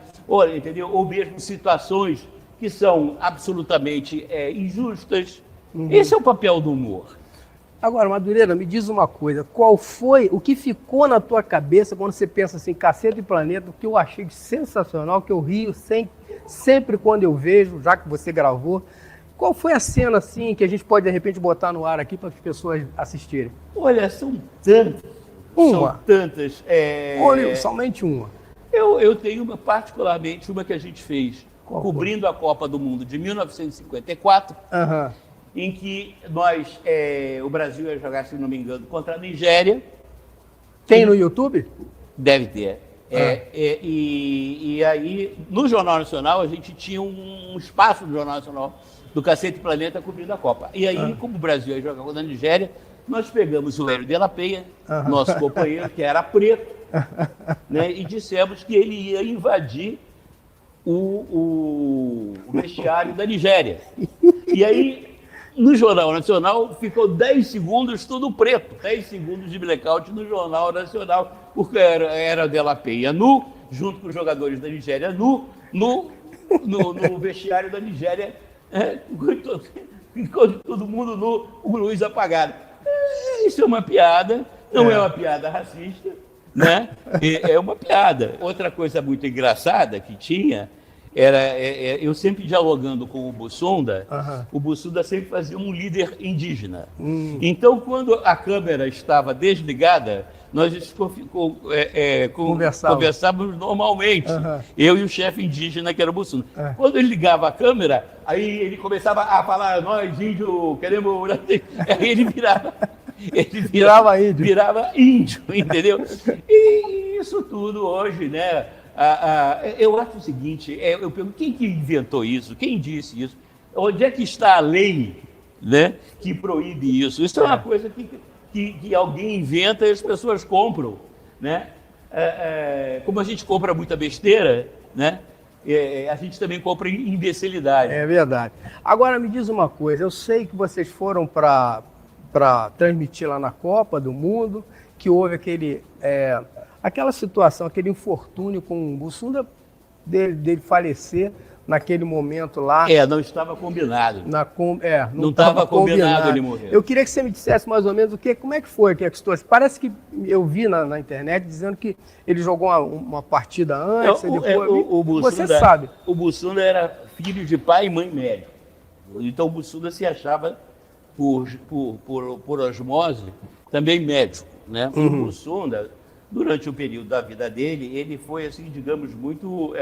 entendeu? Ou mesmo situações que são absolutamente injustas. Esse é o papel do humor. Agora, Madureira, me diz uma coisa, qual foi, o que ficou na tua cabeça quando você pensa assim, Cacete e Planeta, o que eu achei sensacional, que eu rio sempre quando eu vejo, já que você gravou, qual foi a cena assim que a gente pode de repente botar no ar aqui para as pessoas assistirem? Olha, são tantas. Uma? São tantas. Olha, somente uma. Eu tenho particularmente uma que a gente fez, cobrindo foi? A Copa do Mundo de 1954, em que o Brasil ia jogar, se não me engano, contra a Nigéria. Tem no YouTube? Deve ter. E aí, no Jornal Nacional, a gente tinha um espaço no Jornal Nacional do Cacete Planeta cobrindo a Copa. E aí, como o Brasil ia jogar contra a Nigéria, nós pegamos o Hélio de la Penha, nosso companheiro, que era preto, né, e dissemos que ele ia invadir o vestiário da Nigéria. E aí, no Jornal Nacional, ficou 10 segundos tudo preto, 10 segundos de blackout no Jornal Nacional, porque era de la Penha nu, junto com os jogadores da Nigéria no vestiário da Nigéria, ficou todo mundo nu, o luz apagado. Isso é uma piada, não é uma piada racista, né? É uma piada. Outra coisa muito engraçada que tinha era, eu sempre dialogando com o Bussunda, o Bussunda sempre fazia um líder indígena. Então, quando a câmera estava desligada, nós conversávamos normalmente, eu e o chefe indígena, que era o Bussunda. Quando ele ligava a câmera, aí ele começava a falar, nós, índio, queremos... Aí ele virava índio, entendeu? E isso tudo hoje, né? Eu acho o seguinte, eu pergunto, quem que inventou isso? Quem disse isso? Onde é que está a lei, né, que proíbe isso? Isso é uma coisa que alguém inventa e as pessoas compram, né? Como a gente compra muita besteira, né? A gente também compra imbecilidade. É verdade. Agora me diz uma coisa, eu sei que vocês foram para transmitir lá na Copa do Mundo, que houve aquela situação, aquele infortúnio com o Bussunda dele falecer naquele momento lá. Não estava combinado. Não estava combinado ele morrer. Eu queria que você me dissesse mais ou menos como é que foi que a situação. Parece que eu vi na internet dizendo que ele jogou uma partida antes e depois. Você sabe. O Bussunda era filho de pai e mãe médico. Então o Bussunda se achava por osmose, também médico, né? O Mussunda, durante o período da vida dele, ele foi, assim, digamos, muito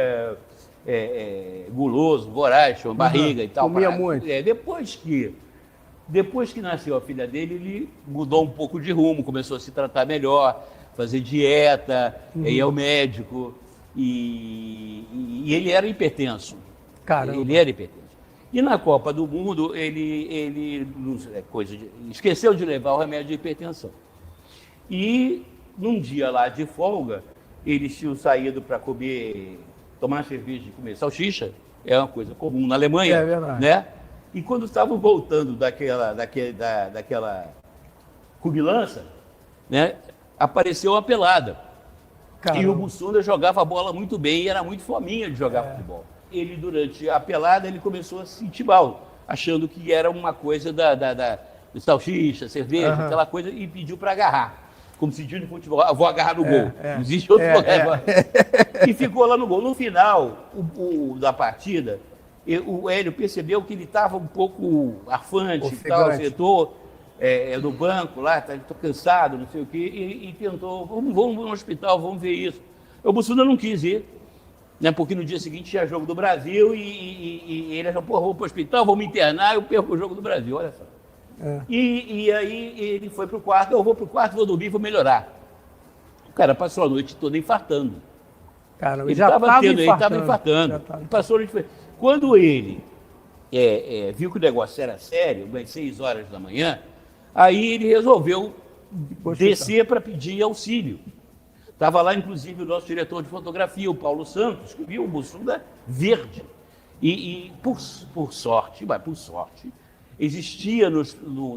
guloso, voraz, tinha uma barriga e tal. Comia muito. Depois que nasceu a filha dele, ele mudou um pouco de rumo, começou a se tratar melhor, fazer dieta, ir ao médico, e ele era hipertenso. Caramba. Ele era hipertenso. E na Copa do Mundo, ele esqueceu de levar o remédio de hipertensão. E num dia lá de folga, eles tinham saído para tomar cerveja e comer salsicha, é uma coisa comum na Alemanha, É verdade. né? E quando estavam voltando daquela cumilança, né, apareceu uma pelada. Caramba. E o Mussunda jogava a bola muito bem e era muito fominha de jogar futebol. Ele, durante a pelada, ele começou a se sentir mal, achando que era uma coisa de salsicha, cerveja, aquela coisa, e pediu para agarrar. Como se diz no futebol, vou agarrar no gol. Não existe outro lugar. E ficou lá no gol. No final da partida, o Hélio percebeu que ele estava um pouco afante, sentou no banco lá, estou cansado, não sei o quê, e tentou, vamos no hospital, vamos ver isso. O Mussunda não quis ir, né, porque no dia seguinte tinha jogo do Brasil e ele achou, vou para o hospital, vou me internar, eu perco o jogo do Brasil, olha só. E aí ele foi para o quarto, eu vou para o quarto, vou dormir, vou melhorar. O cara passou a noite toda infartando. Caramba, Ele já estava infartando. Passou a noite. Quando ele viu que o negócio era sério, às 6 horas da manhã, aí ele resolveu descer para pedir auxílio. Estava lá, inclusive, o nosso diretor de fotografia, o Paulo Santos, que viu o Mussunda verde. E por sorte, existia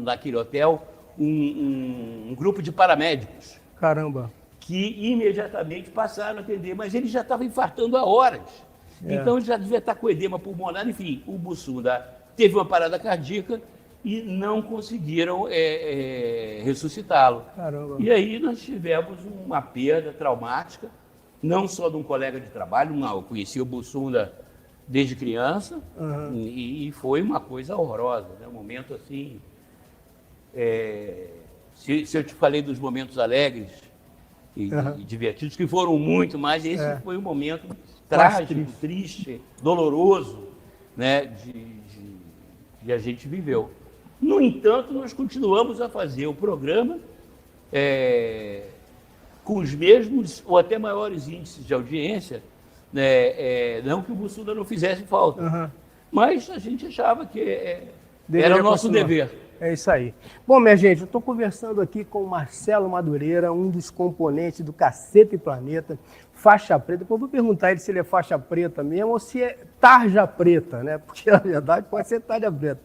naquele hotel um grupo de paramédicos. Caramba. Que imediatamente passaram a atender, mas ele já estava infartando há horas. Então ele já devia estar com edema pulmonar. Enfim, o Mussunda teve uma parada cardíaca e não conseguiram ressuscitá-lo. Caramba. E aí nós tivemos uma perda traumática, não só de um colega de trabalho, eu conheci o Mussunda desde criança, e foi uma coisa horrorosa, né? Um momento assim... se eu te falei dos momentos alegres e divertidos, que foram muito, mas esse foi um momento trágico, triste, doloroso, né, que a gente viveu. No entanto, nós continuamos a fazer o programa com os mesmos ou até maiores índices de audiência, né, não que o Mussunda não fizesse falta, mas a gente achava que era o nosso dever. É isso aí. Bom, minha gente, eu estou conversando aqui com o Marcelo Madureira, um dos componentes do Caceta e Planeta, faixa preta. Depois eu vou perguntar ele se ele é faixa preta mesmo ou se é tarja preta, né? Porque, na verdade, pode ser tarja preta.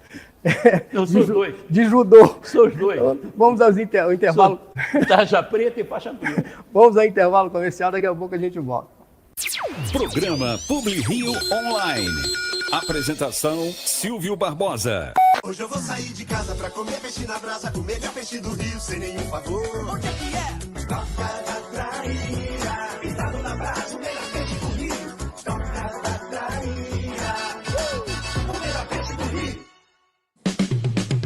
Não, são os dois. De judô. São os dois. Então, vamos ao intervalo. Tarja preta e faixa preta. Vamos ao intervalo comercial, daqui a pouco a gente volta. Programa PubliRio Online. Apresentação Silvio Barbosa. Hoje eu vou sair de casa pra comer peixe na brasa, comer meu peixe do rio sem nenhum favor. Onde é que é? Toca da Traíra, pintado na brasa, o melhor peixe do rio. Toca da Traíra, o melhor peixe do rio.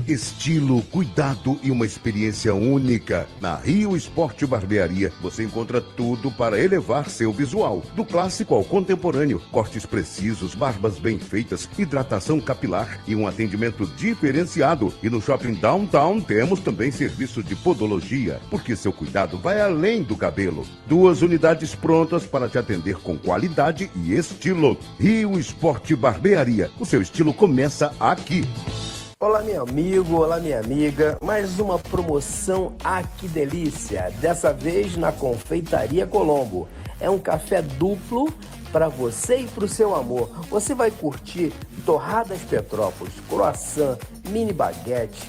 Estilo, cuidado e uma experiência única. Na Rio Esporte Barbearia, você encontra tudo para elevar seu visual. Do clássico ao contemporâneo, cortes precisos, barbas bem feitas, hidratação capilar e um atendimento diferenciado. E no Shopping Downtown temos também serviço de podologia, porque seu cuidado vai além do cabelo. 2 unidades prontas para te atender com qualidade e estilo. Rio Esporte Barbearia, o seu estilo começa aqui. Olá, meu amigo, olá, minha amiga. Mais uma promoção, que delícia! Dessa vez na Confeitaria Colombo. É um café duplo para você e para o seu amor. Você vai curtir torradas Petrópolis, croissant, mini baguete,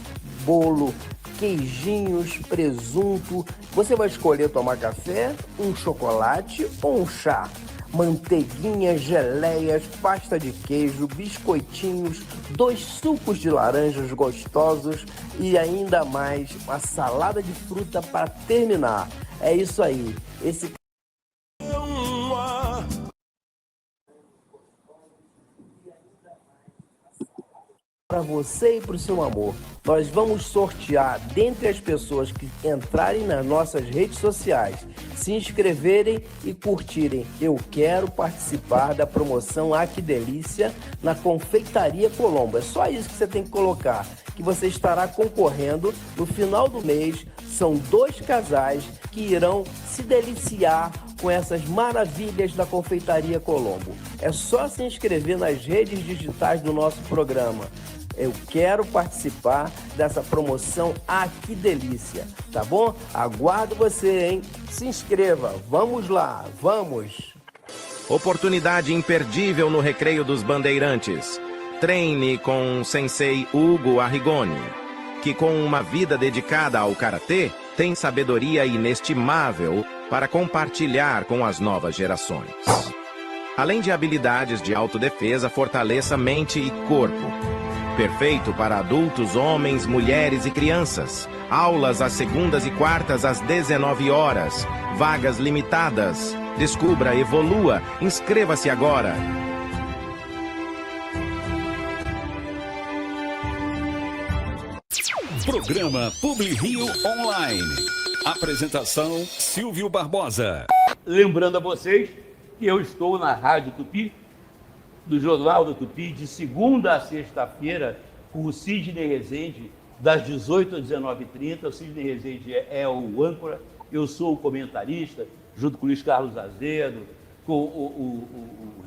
bolo, queijinhos, presunto. Você vai escolher tomar café, um chocolate ou um chá. Manteiguinhas, geleias, pasta de queijo, biscoitinhos, 2 sucos de laranjas gostosos e ainda mais uma salada de fruta para terminar. É isso aí. Esse para você e para o seu amor. Nós vamos sortear dentre as pessoas que entrarem nas nossas redes sociais, se inscreverem e curtirem Eu Quero Participar da promoção Ah, Que Delícia na Confeitaria Colombo. É só isso que você tem que colocar, que você estará concorrendo. No final do mês, são 2 casais que irão se deliciar com essas maravilhas da Confeitaria Colombo. É só se inscrever nas redes digitais do nosso programa. Eu quero participar dessa promoção. Ah, que delícia, tá bom? Aguardo você, hein? Se inscreva, vamos lá, vamos! Oportunidade imperdível no Recreio dos Bandeirantes. Treine com o sensei Hugo Arrigoni, que com uma vida dedicada ao karatê, tem sabedoria inestimável para compartilhar com as novas gerações. Além de habilidades de autodefesa, fortaleça mente e corpo. Perfeito para adultos, homens, mulheres e crianças. Aulas às segundas e quartas às 19 horas. Vagas limitadas. Descubra, evolua. Inscreva-se agora. Programa PubliRio Online. Apresentação Silvio Barbosa. Lembrando a vocês que eu estou na Rádio Tupi, do Jornal da Tupi, de segunda a sexta-feira, com o Sidney Rezende, das 18 às 19h30. O Sidney Rezende é o âncora, eu sou o comentarista, junto com o Luiz Carlos Azedo, com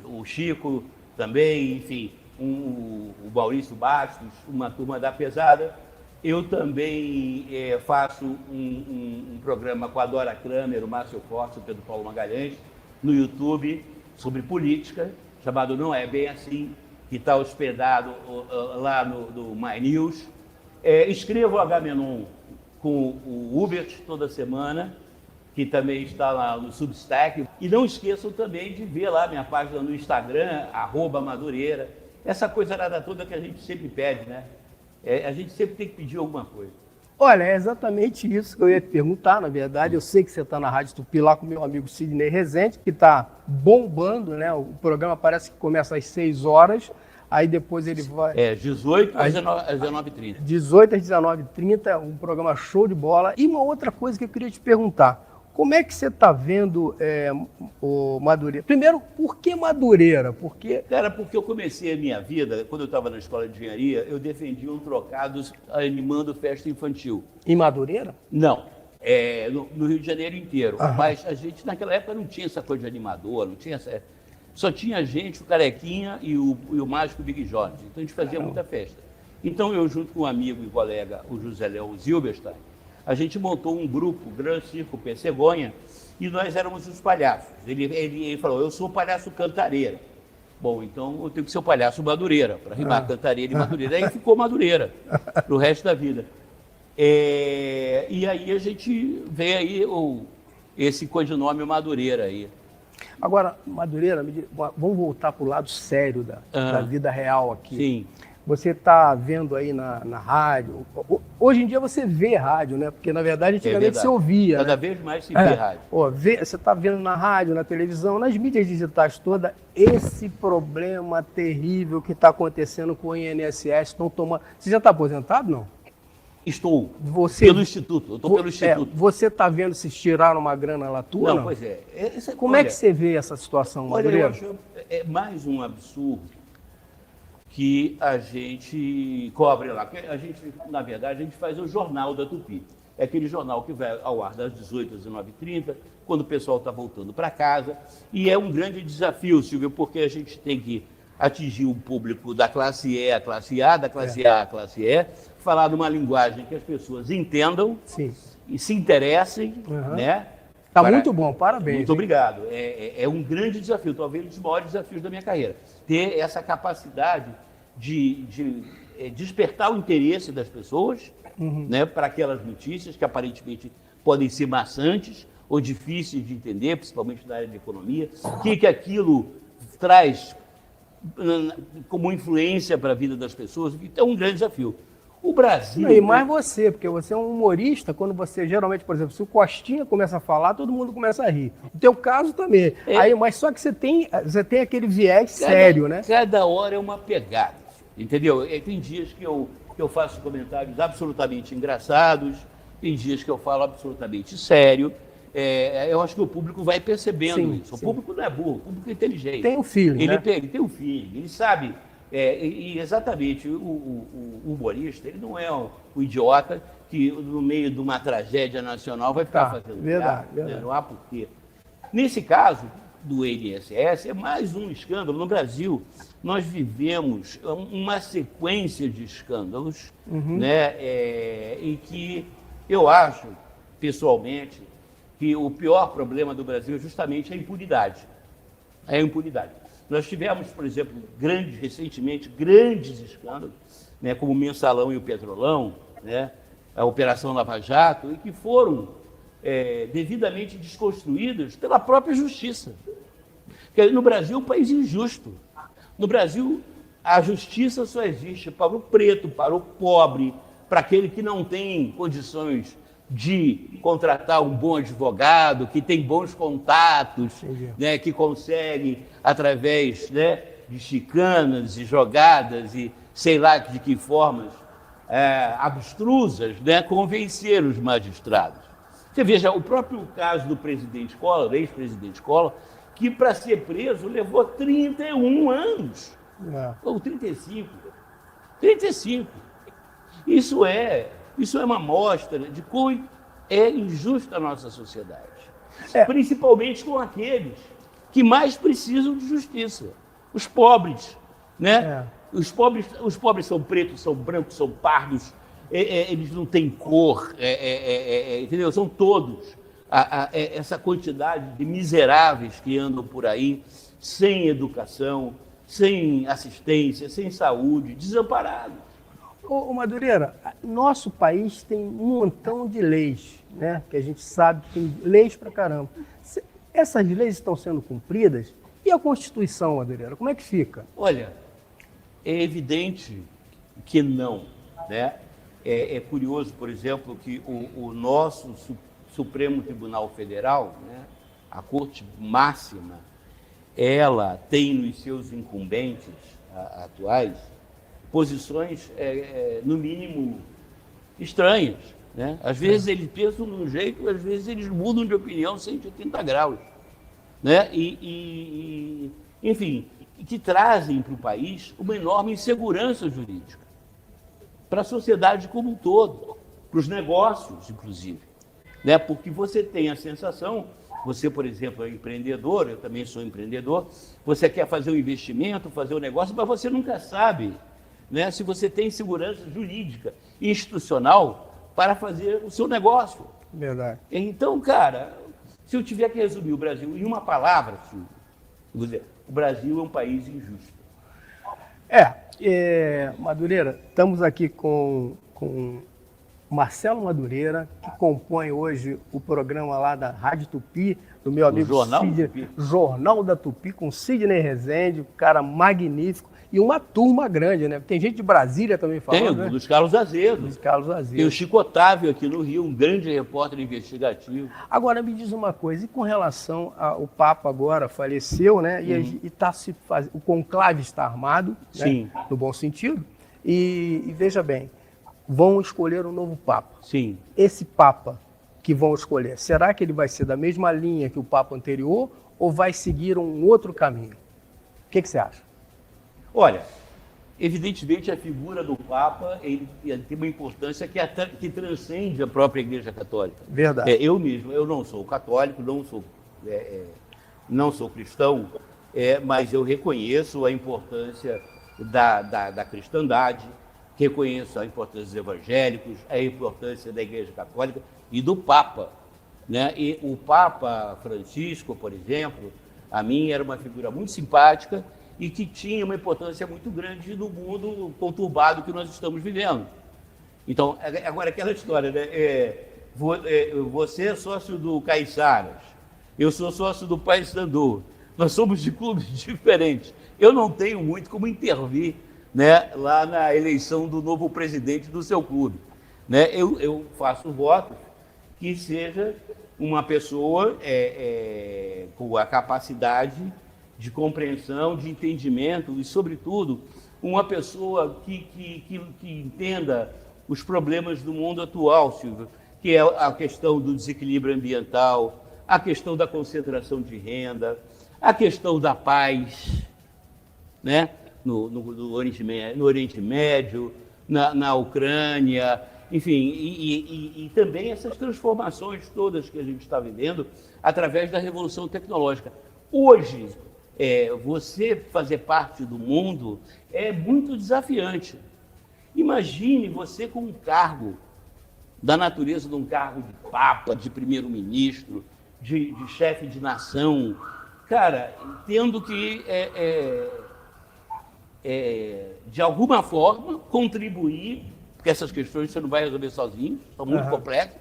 o Chico também, enfim, o Maurício Bastos, uma turma da pesada. Eu também faço um programa com a Dora Kramer, o Márcio Forte, o Pedro Paulo Magalhães, no YouTube, sobre política, chamado Não É Bem Assim, que está hospedado lá no My News. Escrevo o Agamenon com o Hubert toda semana, que também está lá no Substack. E não esqueçam também de ver lá minha página no Instagram, @Madureira. Essa coisa nada toda que a gente sempre pede, né? A gente sempre tem que pedir alguma coisa. Olha, é exatamente isso que eu ia te perguntar, na verdade. Eu sei que você está na Rádio Tupi lá com meu amigo Sidney Rezende, que está bombando, né? O programa parece que começa às 6 horas, aí depois ele vai... 18 às 19h30. 18 às 19h30, um programa show de bola. E uma outra coisa que eu queria te perguntar, como é que você está vendo o Madureira? Primeiro, por que Madureira? Porque eu comecei a minha vida, quando eu estava na escola de engenharia, eu defendia um trocado animando festa infantil. Em Madureira? Não, no Rio de Janeiro inteiro. Mas a gente, naquela época, não tinha essa coisa de animador, não tinha essa... Só tinha a gente, o Carequinha e o mágico Big Jorge. Então a gente fazia muita festa. Então eu, junto com um amigo e colega, o José Leão Zilberstein, a gente montou um grupo, o Gran Circo Pessegonha, e nós éramos os palhaços. Ele falou, eu sou o palhaço Cantareira. Bom, então eu tenho que ser o palhaço Madureira, para rimar Cantareira e Madureira. Aí ficou Madureira, para o resto da vida. E aí a gente vê aí esse codinome Madureira aí. Agora, Madureira, vamos voltar para o lado sério da vida real aqui. Sim. Você está vendo aí na rádio. Hoje em dia você vê rádio, né? Porque, na verdade, antigamente você ouvia. Cada vez mais se vê rádio. Você está vendo na rádio, na televisão, nas mídias digitais todas, esse problema terrível que está acontecendo com o INSS. Estão tomando... Você já está aposentado, não? Estou. Pelo Instituto. Eu estou pelo Instituto. Você está vendo se tiraram uma grana lá tua? Não, pois é. Como é que você vê essa situação, Madureira? Olha, eu acho mais um absurdo que a gente cobre lá. A gente, na verdade, a gente faz o Jornal da Tupi. É aquele jornal que vai ao ar das 18 às 19h30, quando o pessoal está voltando para casa. E é um grande desafio, Silvio, porque a gente tem que atingir o público da classe E à classe A, da classe A à classe E, falar numa linguagem que as pessoas entendam e se interessem, né? Está muito bom, parabéns. Muito obrigado. É um grande desafio, talvez um dos maiores desafios da minha carreira. Ter essa capacidade de despertar o interesse das pessoas, né, para aquelas notícias que aparentemente podem ser maçantes ou difíceis de entender, principalmente na área de economia. O que aquilo traz como influência para a vida das pessoas. Então, é um grande desafio. O Brasil... E mais você, porque você é um humorista, quando você geralmente, por exemplo, se o Costinha começa a falar, todo mundo começa a rir. No teu caso também. Aí, mas só que você tem aquele viés sério, né? Cada hora é uma pegada. entendeu? Tem dias que eu faço comentários absolutamente engraçados, tem dias que eu falo absolutamente sério. Eu acho que o público vai percebendo isso. O público não é burro, o público é inteligente. Tem um feeling, né? Ele tem um feeling, ele sabe. E exatamente, o humorista, ele não é o idiota que no meio de uma tragédia nacional vai ficar fazendo verdade. Não há porquê. Nesse caso do INSS, é mais um escândalo. No Brasil, nós vivemos uma sequência de escândalos, né, em que eu acho, pessoalmente, que o pior problema do Brasil é justamente a impunidade. É a impunidade. Nós tivemos, por exemplo, recentemente, grandes escândalos, né, como o Mensalão e o Petrolão, né, a Operação Lava Jato, e que foram devidamente desconstruídas pela própria justiça. Porque no Brasil é um país injusto. No Brasil, a justiça só existe para o preto, para o pobre, para aquele que não tem condições de contratar um bom advogado, que tem bons contatos, né, que consegue, através, né, de chicanas e jogadas e sei lá de que formas abstrusas, né, convencer os magistrados. Você veja, o próprio caso do presidente Collor, ex-presidente Collor, que para ser preso levou 31 anos, ou 35. 35. Isso é uma amostra de como é injusta a nossa sociedade. Principalmente com aqueles que mais precisam de justiça. Os pobres, né? Os pobres são pretos, são brancos, são pardos, eles não têm cor, entendeu? São todos essa quantidade de miseráveis que andam por aí, sem educação, sem assistência, sem saúde, desamparados. Ô Madureira, nosso país tem um montão de leis, né? Que a gente sabe que tem leis pra caramba. Essas leis estão sendo cumpridas? E a Constituição, Madureira, como é que fica? Olha, é evidente que não, né? É curioso, por exemplo, que o nosso Supremo Tribunal Federal, né, a Corte Máxima, ela tem nos seus incumbentes atuais posições, no mínimo, estranhas, né? Às vezes eles pensam de um jeito, às vezes eles mudam de opinião 180 graus, né? Enfim, que trazem para o país uma enorme insegurança jurídica, para a sociedade como um todo, para os negócios, inclusive, né? Porque você tem a sensação, você, por exemplo, é empreendedor, eu também sou empreendedor, você quer fazer um investimento, fazer um negócio, mas você nunca sabe, né, se você tem segurança jurídica e institucional para fazer o seu negócio. Verdade. Então, cara, se eu tiver que resumir o Brasil em uma palavra, vou dizer, o Brasil é um país injusto. Madureira, estamos aqui com Marcelo Madureira, que compõe hoje o programa lá da Rádio Tupi, do meu amigo Jornal da Tupi, com Sidney Rezende, um cara magnífico, e uma turma grande, né? Tem gente de Brasília também falando, Tem, né? Luiz Carlos Azedo. Luiz Carlos Azedo. Tem o Chico Otávio aqui no Rio, um grande repórter investigativo. Agora, me diz uma coisa, e com relação ao Papa agora, faleceu, né? E o conclave está armado, Sim. Né? No bom sentido, e veja bem, vão escolher um novo Papa. Sim. Esse Papa que vão escolher, será que ele vai ser da mesma linha que o Papa anterior ou vai seguir um outro caminho? O que você acha? Olha, evidentemente a figura do Papa ele tem uma importância que transcende a própria Igreja Católica. Verdade. Eu mesmo, eu não sou católico, não sou cristão, mas eu reconheço a importância da cristandade, reconheço a importância dos evangélicos, a importância da Igreja Católica e do Papa, né? E o Papa Francisco, por exemplo, a mim era uma figura muito simpática e que tinha uma importância muito grande no mundo conturbado que nós estamos vivendo. Então, agora aquela história, né? Você é sócio do Caiçaras, eu sou sócio do Paysandu, nós somos de clubes diferentes. Eu não tenho muito como intervir, né, lá na eleição do novo presidente do seu clube, né? Eu faço votos que seja uma pessoa com a capacidade de compreensão, de entendimento e, sobretudo, uma pessoa que entenda os problemas do mundo atual, Silvio, que é a questão do desequilíbrio ambiental, a questão da concentração de renda, a questão da paz, né? no Oriente Médio, na Ucrânia, enfim, e também essas transformações todas que a gente está vivendo através da revolução tecnológica. Hoje, você fazer parte do mundo é muito desafiante. Imagine você com um cargo da natureza de um cargo de papa, de primeiro-ministro, de chefe de nação, cara, tendo que, de alguma forma, contribuir, porque essas questões você não vai resolver sozinho, são muito complexas,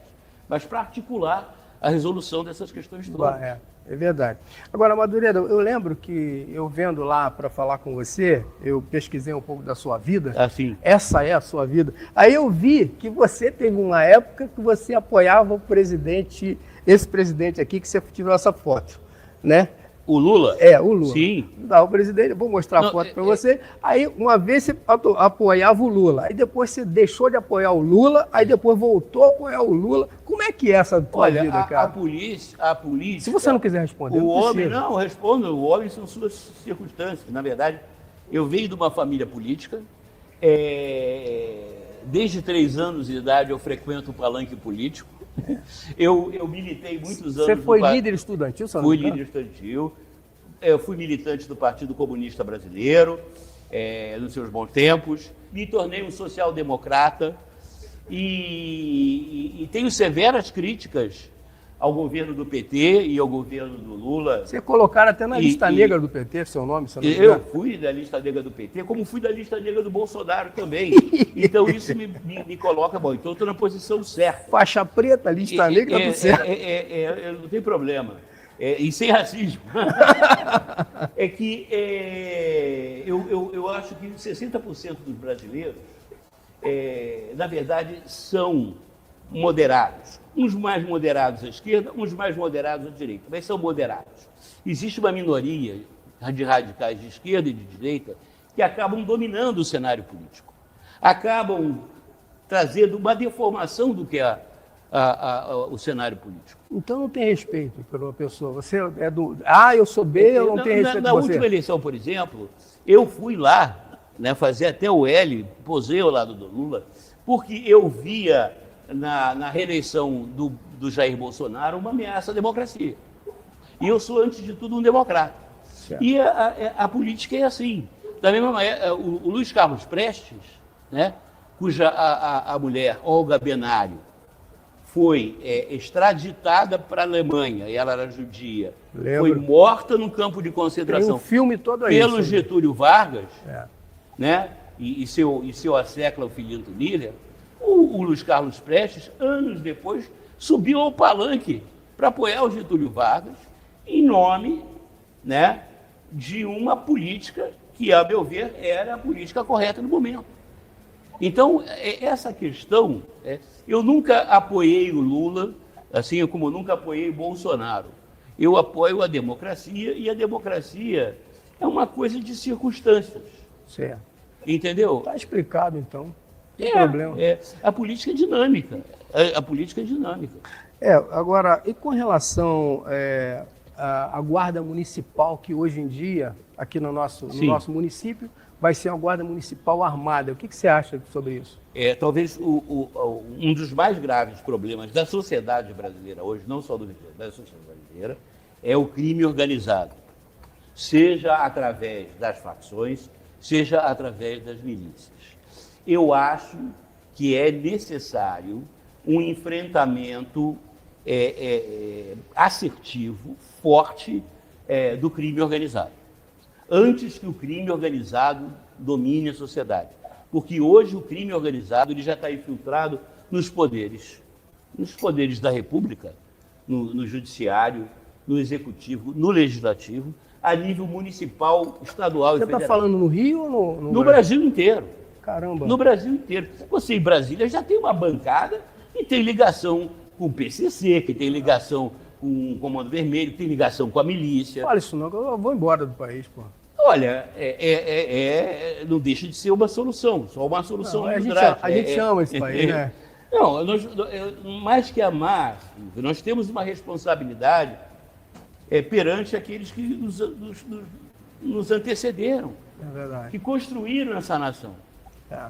mas para articular a resolução dessas questões todas. É verdade. Agora, Madureira, eu lembro que eu vendo lá para falar com você, eu pesquisei um pouco da sua vida. Assim. Essa é a sua vida. Aí eu vi que você teve uma época que você apoiava o presidente, esse presidente aqui, que você tirou essa foto, né? O Lula? O Lula. Sim. O presidente, vou mostrar a foto para você. Aí, uma vez você apoiava o Lula, aí depois você deixou de apoiar o Lula, aí depois voltou a apoiar o Lula. Como é que é essa tua vida, cara? A polícia... Se você não quiser responder, o homem, não, respondo. O homem são suas circunstâncias. Na verdade, eu venho de uma família política. Desde 3 anos de idade, eu frequento o palanque político. Eu militei muitos anos... Você foi líder estudantil, Sandro? Fui líder estudantil. Eu fui militante do Partido Comunista Brasileiro, nos seus bons tempos. Me tornei um social-democrata e tenho severas críticas ao governo do PT e ao governo do Lula. Você colocaram até na lista negra do PT, seu nome, seu nome? Eu fui da lista negra do PT, como fui da lista negra do Bolsonaro também. Então isso me coloca, bom, então eu estou na posição certa. Faixa preta, lista negra, tudo certo. Não tem problema. E sem racismo. É que eu acho que 60% dos brasileiros, na verdade, são moderados. Uns mais moderados à esquerda, uns mais moderados à direita, mas são moderados. Existe uma minoria de radicais de esquerda e de direita que acabam dominando o cenário político, acabam trazendo uma deformação do que é o cenário político. Então não tem respeito pela pessoa. Você é do... eu sou B, eu não tenho respeito por você. Na última eleição, por exemplo, eu fui lá, né, fazer até o L, posei ao lado do Lula, porque eu via na reeleição do Jair Bolsonaro uma ameaça à democracia. E eu sou, antes de tudo, um democrata. Certo. E a política é assim. Da mesma maneira, o Luiz Carlos Prestes, né, cuja a mulher, Olga Benário, foi extraditada para a Alemanha, e ela era judia. Lembro. Foi morta no campo de concentração. Tem um filme todo aí. Pelo Getúlio Vargas, né? E seu assecla, o Filinto Miller. O Luiz Carlos Prestes, anos depois, subiu ao palanque para apoiar o Getúlio Vargas em nome, né, de uma política que, a meu ver, era a política correta no momento. Então, essa questão, eu nunca apoiei o Lula, assim como eu nunca apoiei o Bolsonaro. Eu apoio a democracia, e a democracia é uma coisa de circunstâncias. Certo. Entendeu? Está explicado, então. Não tem problema. A política é dinâmica. A política é dinâmica. Agora, e com relação à guarda municipal, que hoje em dia, aqui no nosso município, vai ser uma guarda municipal armada. O que você acha sobre isso? Talvez um dos mais graves problemas da sociedade brasileira hoje, não só do Rio de Janeiro, da sociedade brasileira, é o crime organizado. Seja através das facções, seja através das milícias. Eu acho que é necessário um enfrentamento assertivo, forte, do crime organizado, antes que o crime organizado domine a sociedade. Porque hoje o crime organizado ele já está infiltrado nos poderes da República, no Judiciário, no Executivo, no Legislativo, a nível municipal, estadual e federal. Você está falando no Rio ou no Brasil inteiro? Caramba! No Brasil inteiro. Você em Brasília já tem uma bancada que tem ligação com o PCC, que tem ligação com o Comando Vermelho, que tem ligação com a milícia. Fala isso não, que eu vou embora do país, pô. Olha, não deixa de ser uma solução, só uma solução Não, muito a gente ama esse país, né? Não, mais que amar, nós temos uma responsabilidade perante aqueles que nos antecederam, É verdade. que construíram essa nação. É.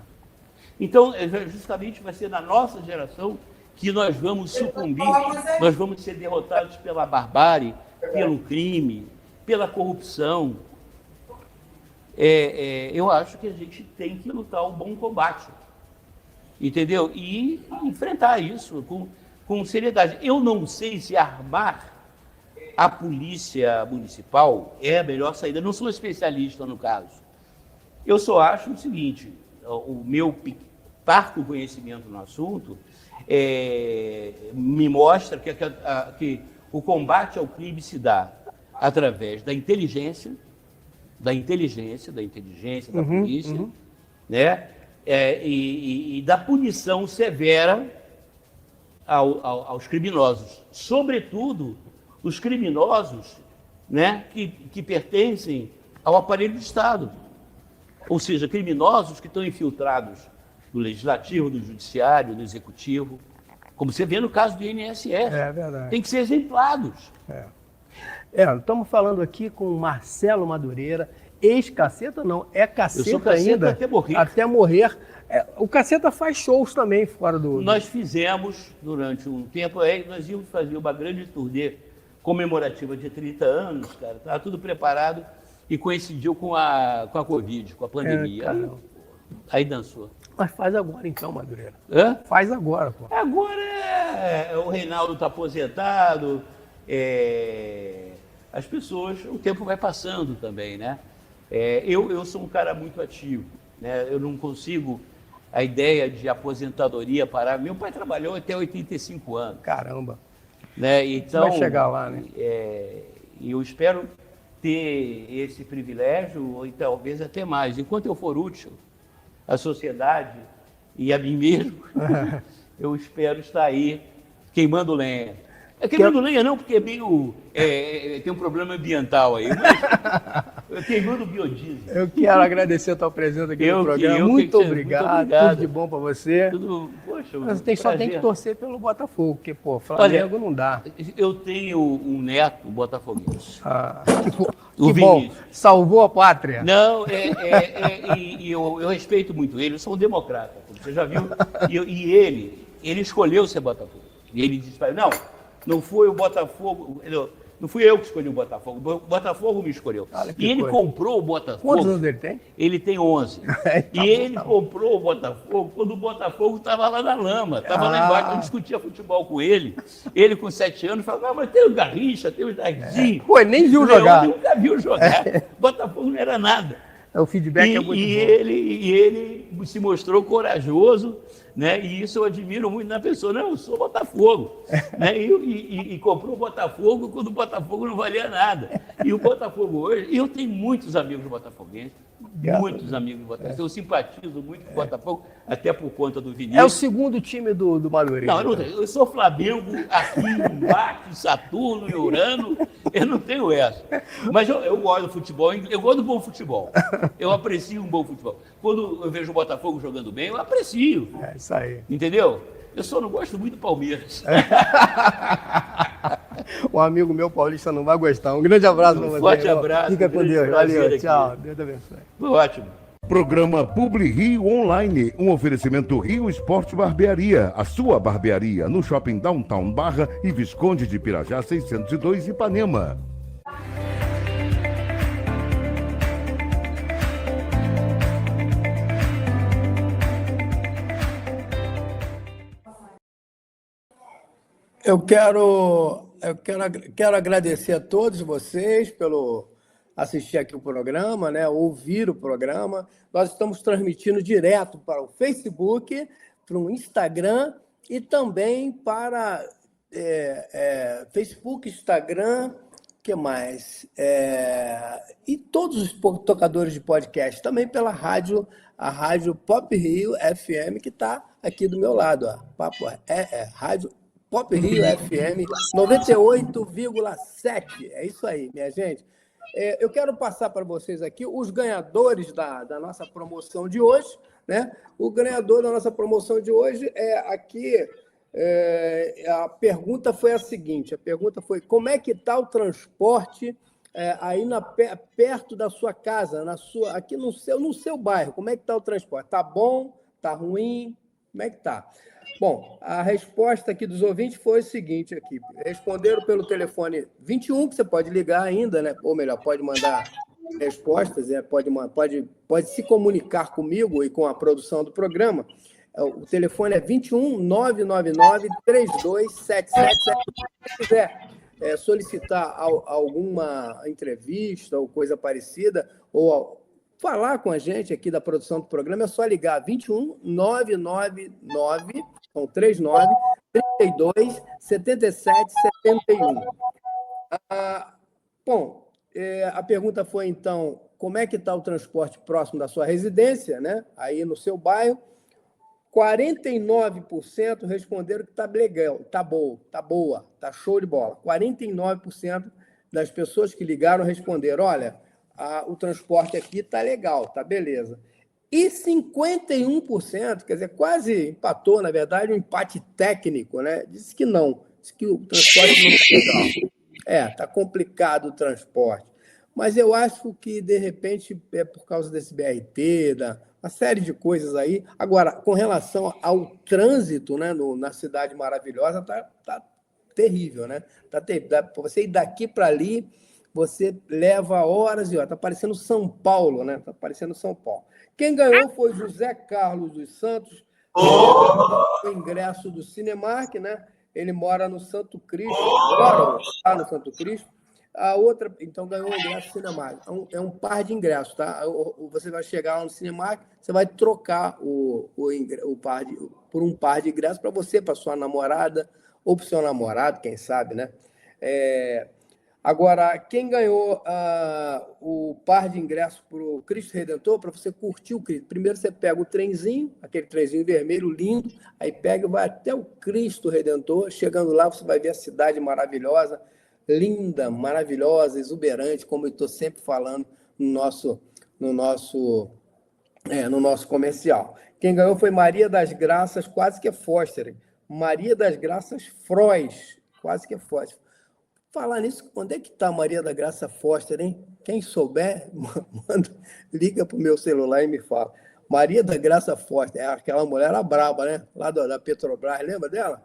Então, justamente vai ser na nossa geração que nós vamos sucumbir, nós vamos ser derrotados pela barbárie, pelo crime, pela corrupção. Eu acho que a gente tem que lutar o bom combate, entendeu? E enfrentar isso com seriedade. Eu não sei se armar a polícia municipal é a melhor saída. Eu não sou especialista no caso. Eu só acho o seguinte, o meu parco conhecimento no assunto me mostra que o combate ao crime se dá através da inteligência da polícia, né? E da punição severa aos criminosos, sobretudo os criminosos, né, que pertencem ao aparelho do Estado, ou seja, criminosos que estão infiltrados no Legislativo, no Judiciário, no Executivo, como você vê no caso do INSS. É verdade. Tem que ser exemplados. Estamos falando aqui com o Marcelo Madureira, ex-Caceta, não, é Caceta, Eu sou Caceta ainda, até morrer. O Caceta faz shows também fora do... Nós fizemos, durante um tempo, nós íamos fazer uma grande turnê comemorativa de 30 anos, cara, estava tudo preparado e coincidiu com a Covid, com a pandemia. Aí dançou. Mas faz agora então, Madureira. Faz agora, pô. Agora o Reinaldo está aposentado, as pessoas, o tempo vai passando também, né? Eu sou um cara muito ativo, né? Eu não consigo a ideia de aposentadoria parar. Meu pai trabalhou até 85 anos. Caramba. Né? Então, vai chegar lá, né? E eu espero ter esse privilégio, e talvez até mais. Enquanto eu for útil à sociedade e a mim mesmo, eu espero estar aí queimando lenha. Queimando lenha não, porque meio, tem um problema ambiental aí, mas queimando biodiesel. Eu quero agradecer a tua presença aqui no programa. Muito obrigado. Tudo de bom para você. Poxa, mas só tem que torcer pelo Botafogo, porque, Flamengo não dá. Eu tenho um neto botafoguense. Que bom. Salvou a pátria. Não, e eu respeito muito ele, eu sou um democrata, você já viu? E ele escolheu ser Botafogo. E ele disse para ele, não foi o Botafogo, não fui eu que escolhi o Botafogo, o Botafogo me escolheu. E ele comprou o Botafogo. Quantos anos ele tem? Ele tem 11. Ele comprou o Botafogo quando o Botafogo estava lá na lama, estava lá embaixo, eu discutia futebol com ele. Ele com 7 anos falava, não, mas tem o Garrincha, tem o Jardim. Pô, ele nem viu jogar. Ele nunca viu jogar. Botafogo não era nada. O feedback é muito bom. E ele se mostrou corajoso, né? E isso eu admiro muito na pessoa. Não, eu sou Botafogo. Né? E comprou o Botafogo quando o Botafogo não valia nada. E o Botafogo hoje... E eu tenho muitos amigos botafoguenses. Muitos amigos botafoguenses. Eu simpatizo muito com o Botafogo, até por conta do Vinícius. É o segundo time do Madureira. Não, eu sou Flamengo aqui, Marte, Saturno e Urano. Eu não tenho essa. Mas eu gosto do futebol, eu gosto do bom futebol. Eu aprecio um bom futebol. Quando eu vejo o Botafogo jogando bem, eu aprecio. É isso aí. Entendeu? Eu só não gosto muito do Palmeiras. Um amigo meu paulista não vai gostar. Um grande abraço para você. Forte abraço. Fica com Deus. Valeu. Tchau. Deus abençoe. Foi ótimo. Programa Publi Rio Online, um oferecimento Rio Esporte Barbearia, a sua barbearia no Shopping Downtown Barra e Visconde de Pirajá 602 Ipanema. Eu quero agradecer a todos vocês pelo assistir aqui o programa, né? Ouvir o programa. Nós estamos transmitindo direto para o Facebook, para o Instagram e também para Facebook, Instagram, o que mais? E todos os tocadores de podcast, também pela rádio, a Rádio Pop Rio FM, que está aqui do meu lado. Ó. Rádio Pop Rio FM 98,7. É isso aí, minha gente. eu quero passar para vocês aqui os ganhadores da nossa promoção de hoje, né? O ganhador da nossa promoção de hoje a pergunta foi a seguinte: a pergunta foi: como é que está o transporte aí perto da sua casa, aqui no seu bairro? Como é que está o transporte? Está bom? Está ruim? Como é que está? Bom, a resposta aqui dos ouvintes foi o seguinte aqui. Responderam pelo telefone 21, que você pode ligar ainda, né? Ou melhor, pode mandar respostas, pode se comunicar comigo e com a produção do programa. O telefone é 21 999 3277. Se quiser solicitar alguma entrevista ou coisa parecida, ou falar com a gente aqui da produção do programa, é só ligar 21 999 são 39 32 77 71. Bom, a pergunta foi, então, como é que está o transporte próximo da sua residência, né? Aí no seu bairro. 49% responderam que está legal, está boa, está show de bola. 49% das pessoas que ligaram responderam: olha, o transporte aqui está legal, está beleza. E 51%, quer dizer, quase empatou, na verdade, um empate técnico, né? Disse que não, disse que o transporte não está legal. Está complicado o transporte. Mas eu acho que, de repente, é por causa desse BRT, uma série de coisas aí. Agora, com relação ao trânsito, né, na Cidade Maravilhosa, tá terrível, né? Tá terrível. Para você ir daqui para ali, você leva horas e horas. Está parecendo São Paulo, né? Está parecendo São Paulo. Quem ganhou foi José Carlos dos Santos, o ingresso do Cinemark, né? Ele mora no Santo Cristo, está no Santo Cristo. A outra, então, ganhou o ingresso Cinemark. É um par de ingressos, tá? Você vai chegar lá no Cinemark, você vai trocar por um par de ingressos para você, para sua namorada, ou para o seu namorado, quem sabe, né? Agora, quem ganhou o par de ingressos para o Cristo Redentor, para você curtir o Cristo, primeiro você pega o trenzinho, aquele trenzinho vermelho lindo, aí pega e vai até o Cristo Redentor. Chegando lá, você vai ver a cidade maravilhosa, linda, maravilhosa, exuberante, como eu estou sempre falando no nosso comercial. Quem ganhou foi Maria das Graças, quase que é Foster. Maria das Graças Frois, quase que é Foster. Falar nisso, onde é que está Maria da Graça Foster, hein? Quem souber, liga para o meu celular e me fala. Maria da Graça Foster, aquela mulher era braba, né? Lá da Petrobras, lembra dela?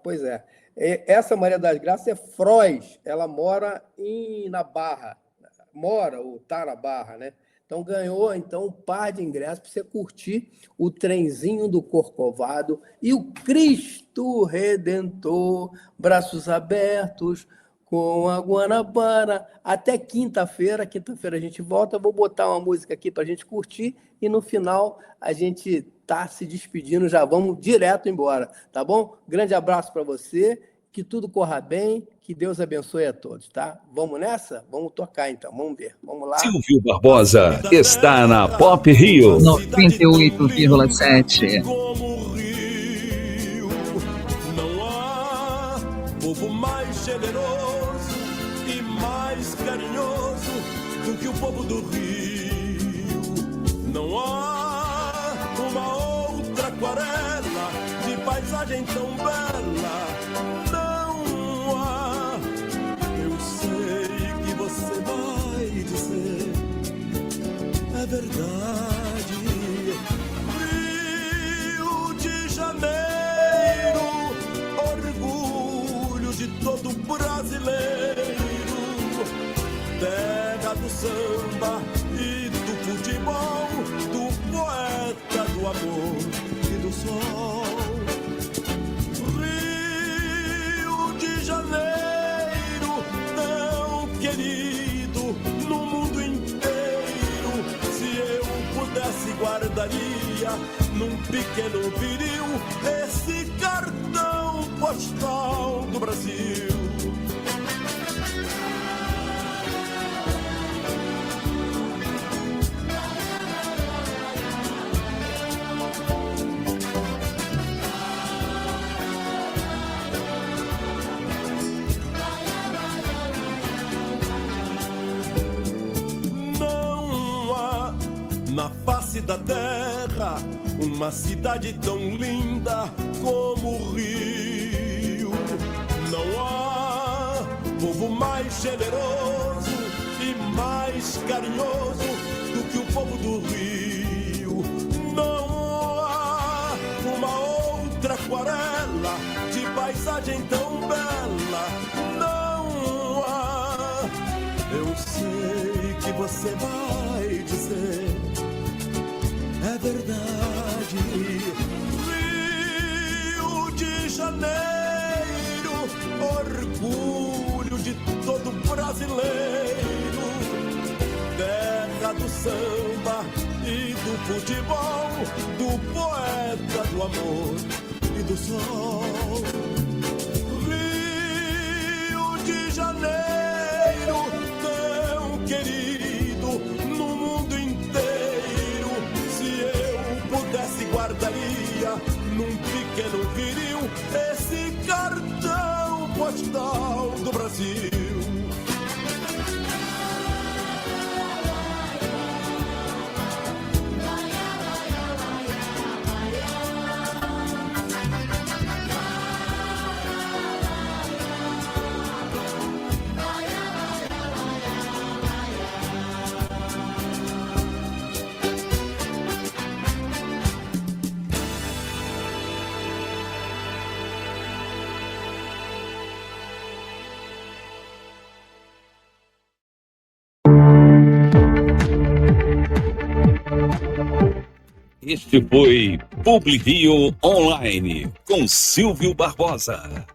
Pois é. Essa Maria das Graças é Frois, ela mora na Barra, ou está na Barra, né? Então ganhou um par de ingressos para você curtir o trenzinho do Corcovado e o Cristo Redentor, braços abertos, com a Guanabara, até quinta-feira. Quinta-feira a gente volta, vou botar uma música aqui para a gente curtir e no final a gente tá se despedindo, já vamos direto embora, tá bom? Grande abraço para você, que tudo corra bem, que Deus abençoe a todos, tá? Vamos nessa? Vamos tocar então, vamos ver, vamos lá. Silvio Barbosa está na Pop Rio 98,7. Não há povo mais generoso e mais carinhoso do que o povo do Rio. Não há uma outra aquarela de paisagem tão bela. Não há. Eu sei que você vai dizer, é verdade. Rio de Janeiro, orgulho de todo brasileiro, terra do samba e do futebol, do poeta, do amor e do sol. Rio de Janeiro, tão querido no mundo inteiro, se eu pudesse guardaria num pequeno viril esse cartão postal do Brasil. face da terra, uma cidade tão linda como o Rio. Não há povo mais generoso e mais carinhoso do que o povo do Rio. Não há uma outra aquarela de paisagem tão bela. Não há. Eu sei que você vai dizer, é verdade. Rio de Janeiro, orgulho de todo brasileiro, terra do samba e do futebol, do poeta do amor e do sol. Rio de Janeiro, tão querido no mundo inteiro, se eu pudesse guardaria num pequeno viril esse cartão postal do Brasil. Este foi Publi Rio Online, com Silvio Barbosa.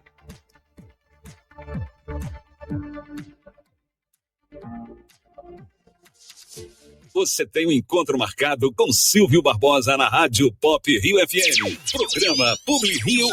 Você tem um encontro marcado com Silvio Barbosa na Rádio Pop Rio FM. Programa Publi Rio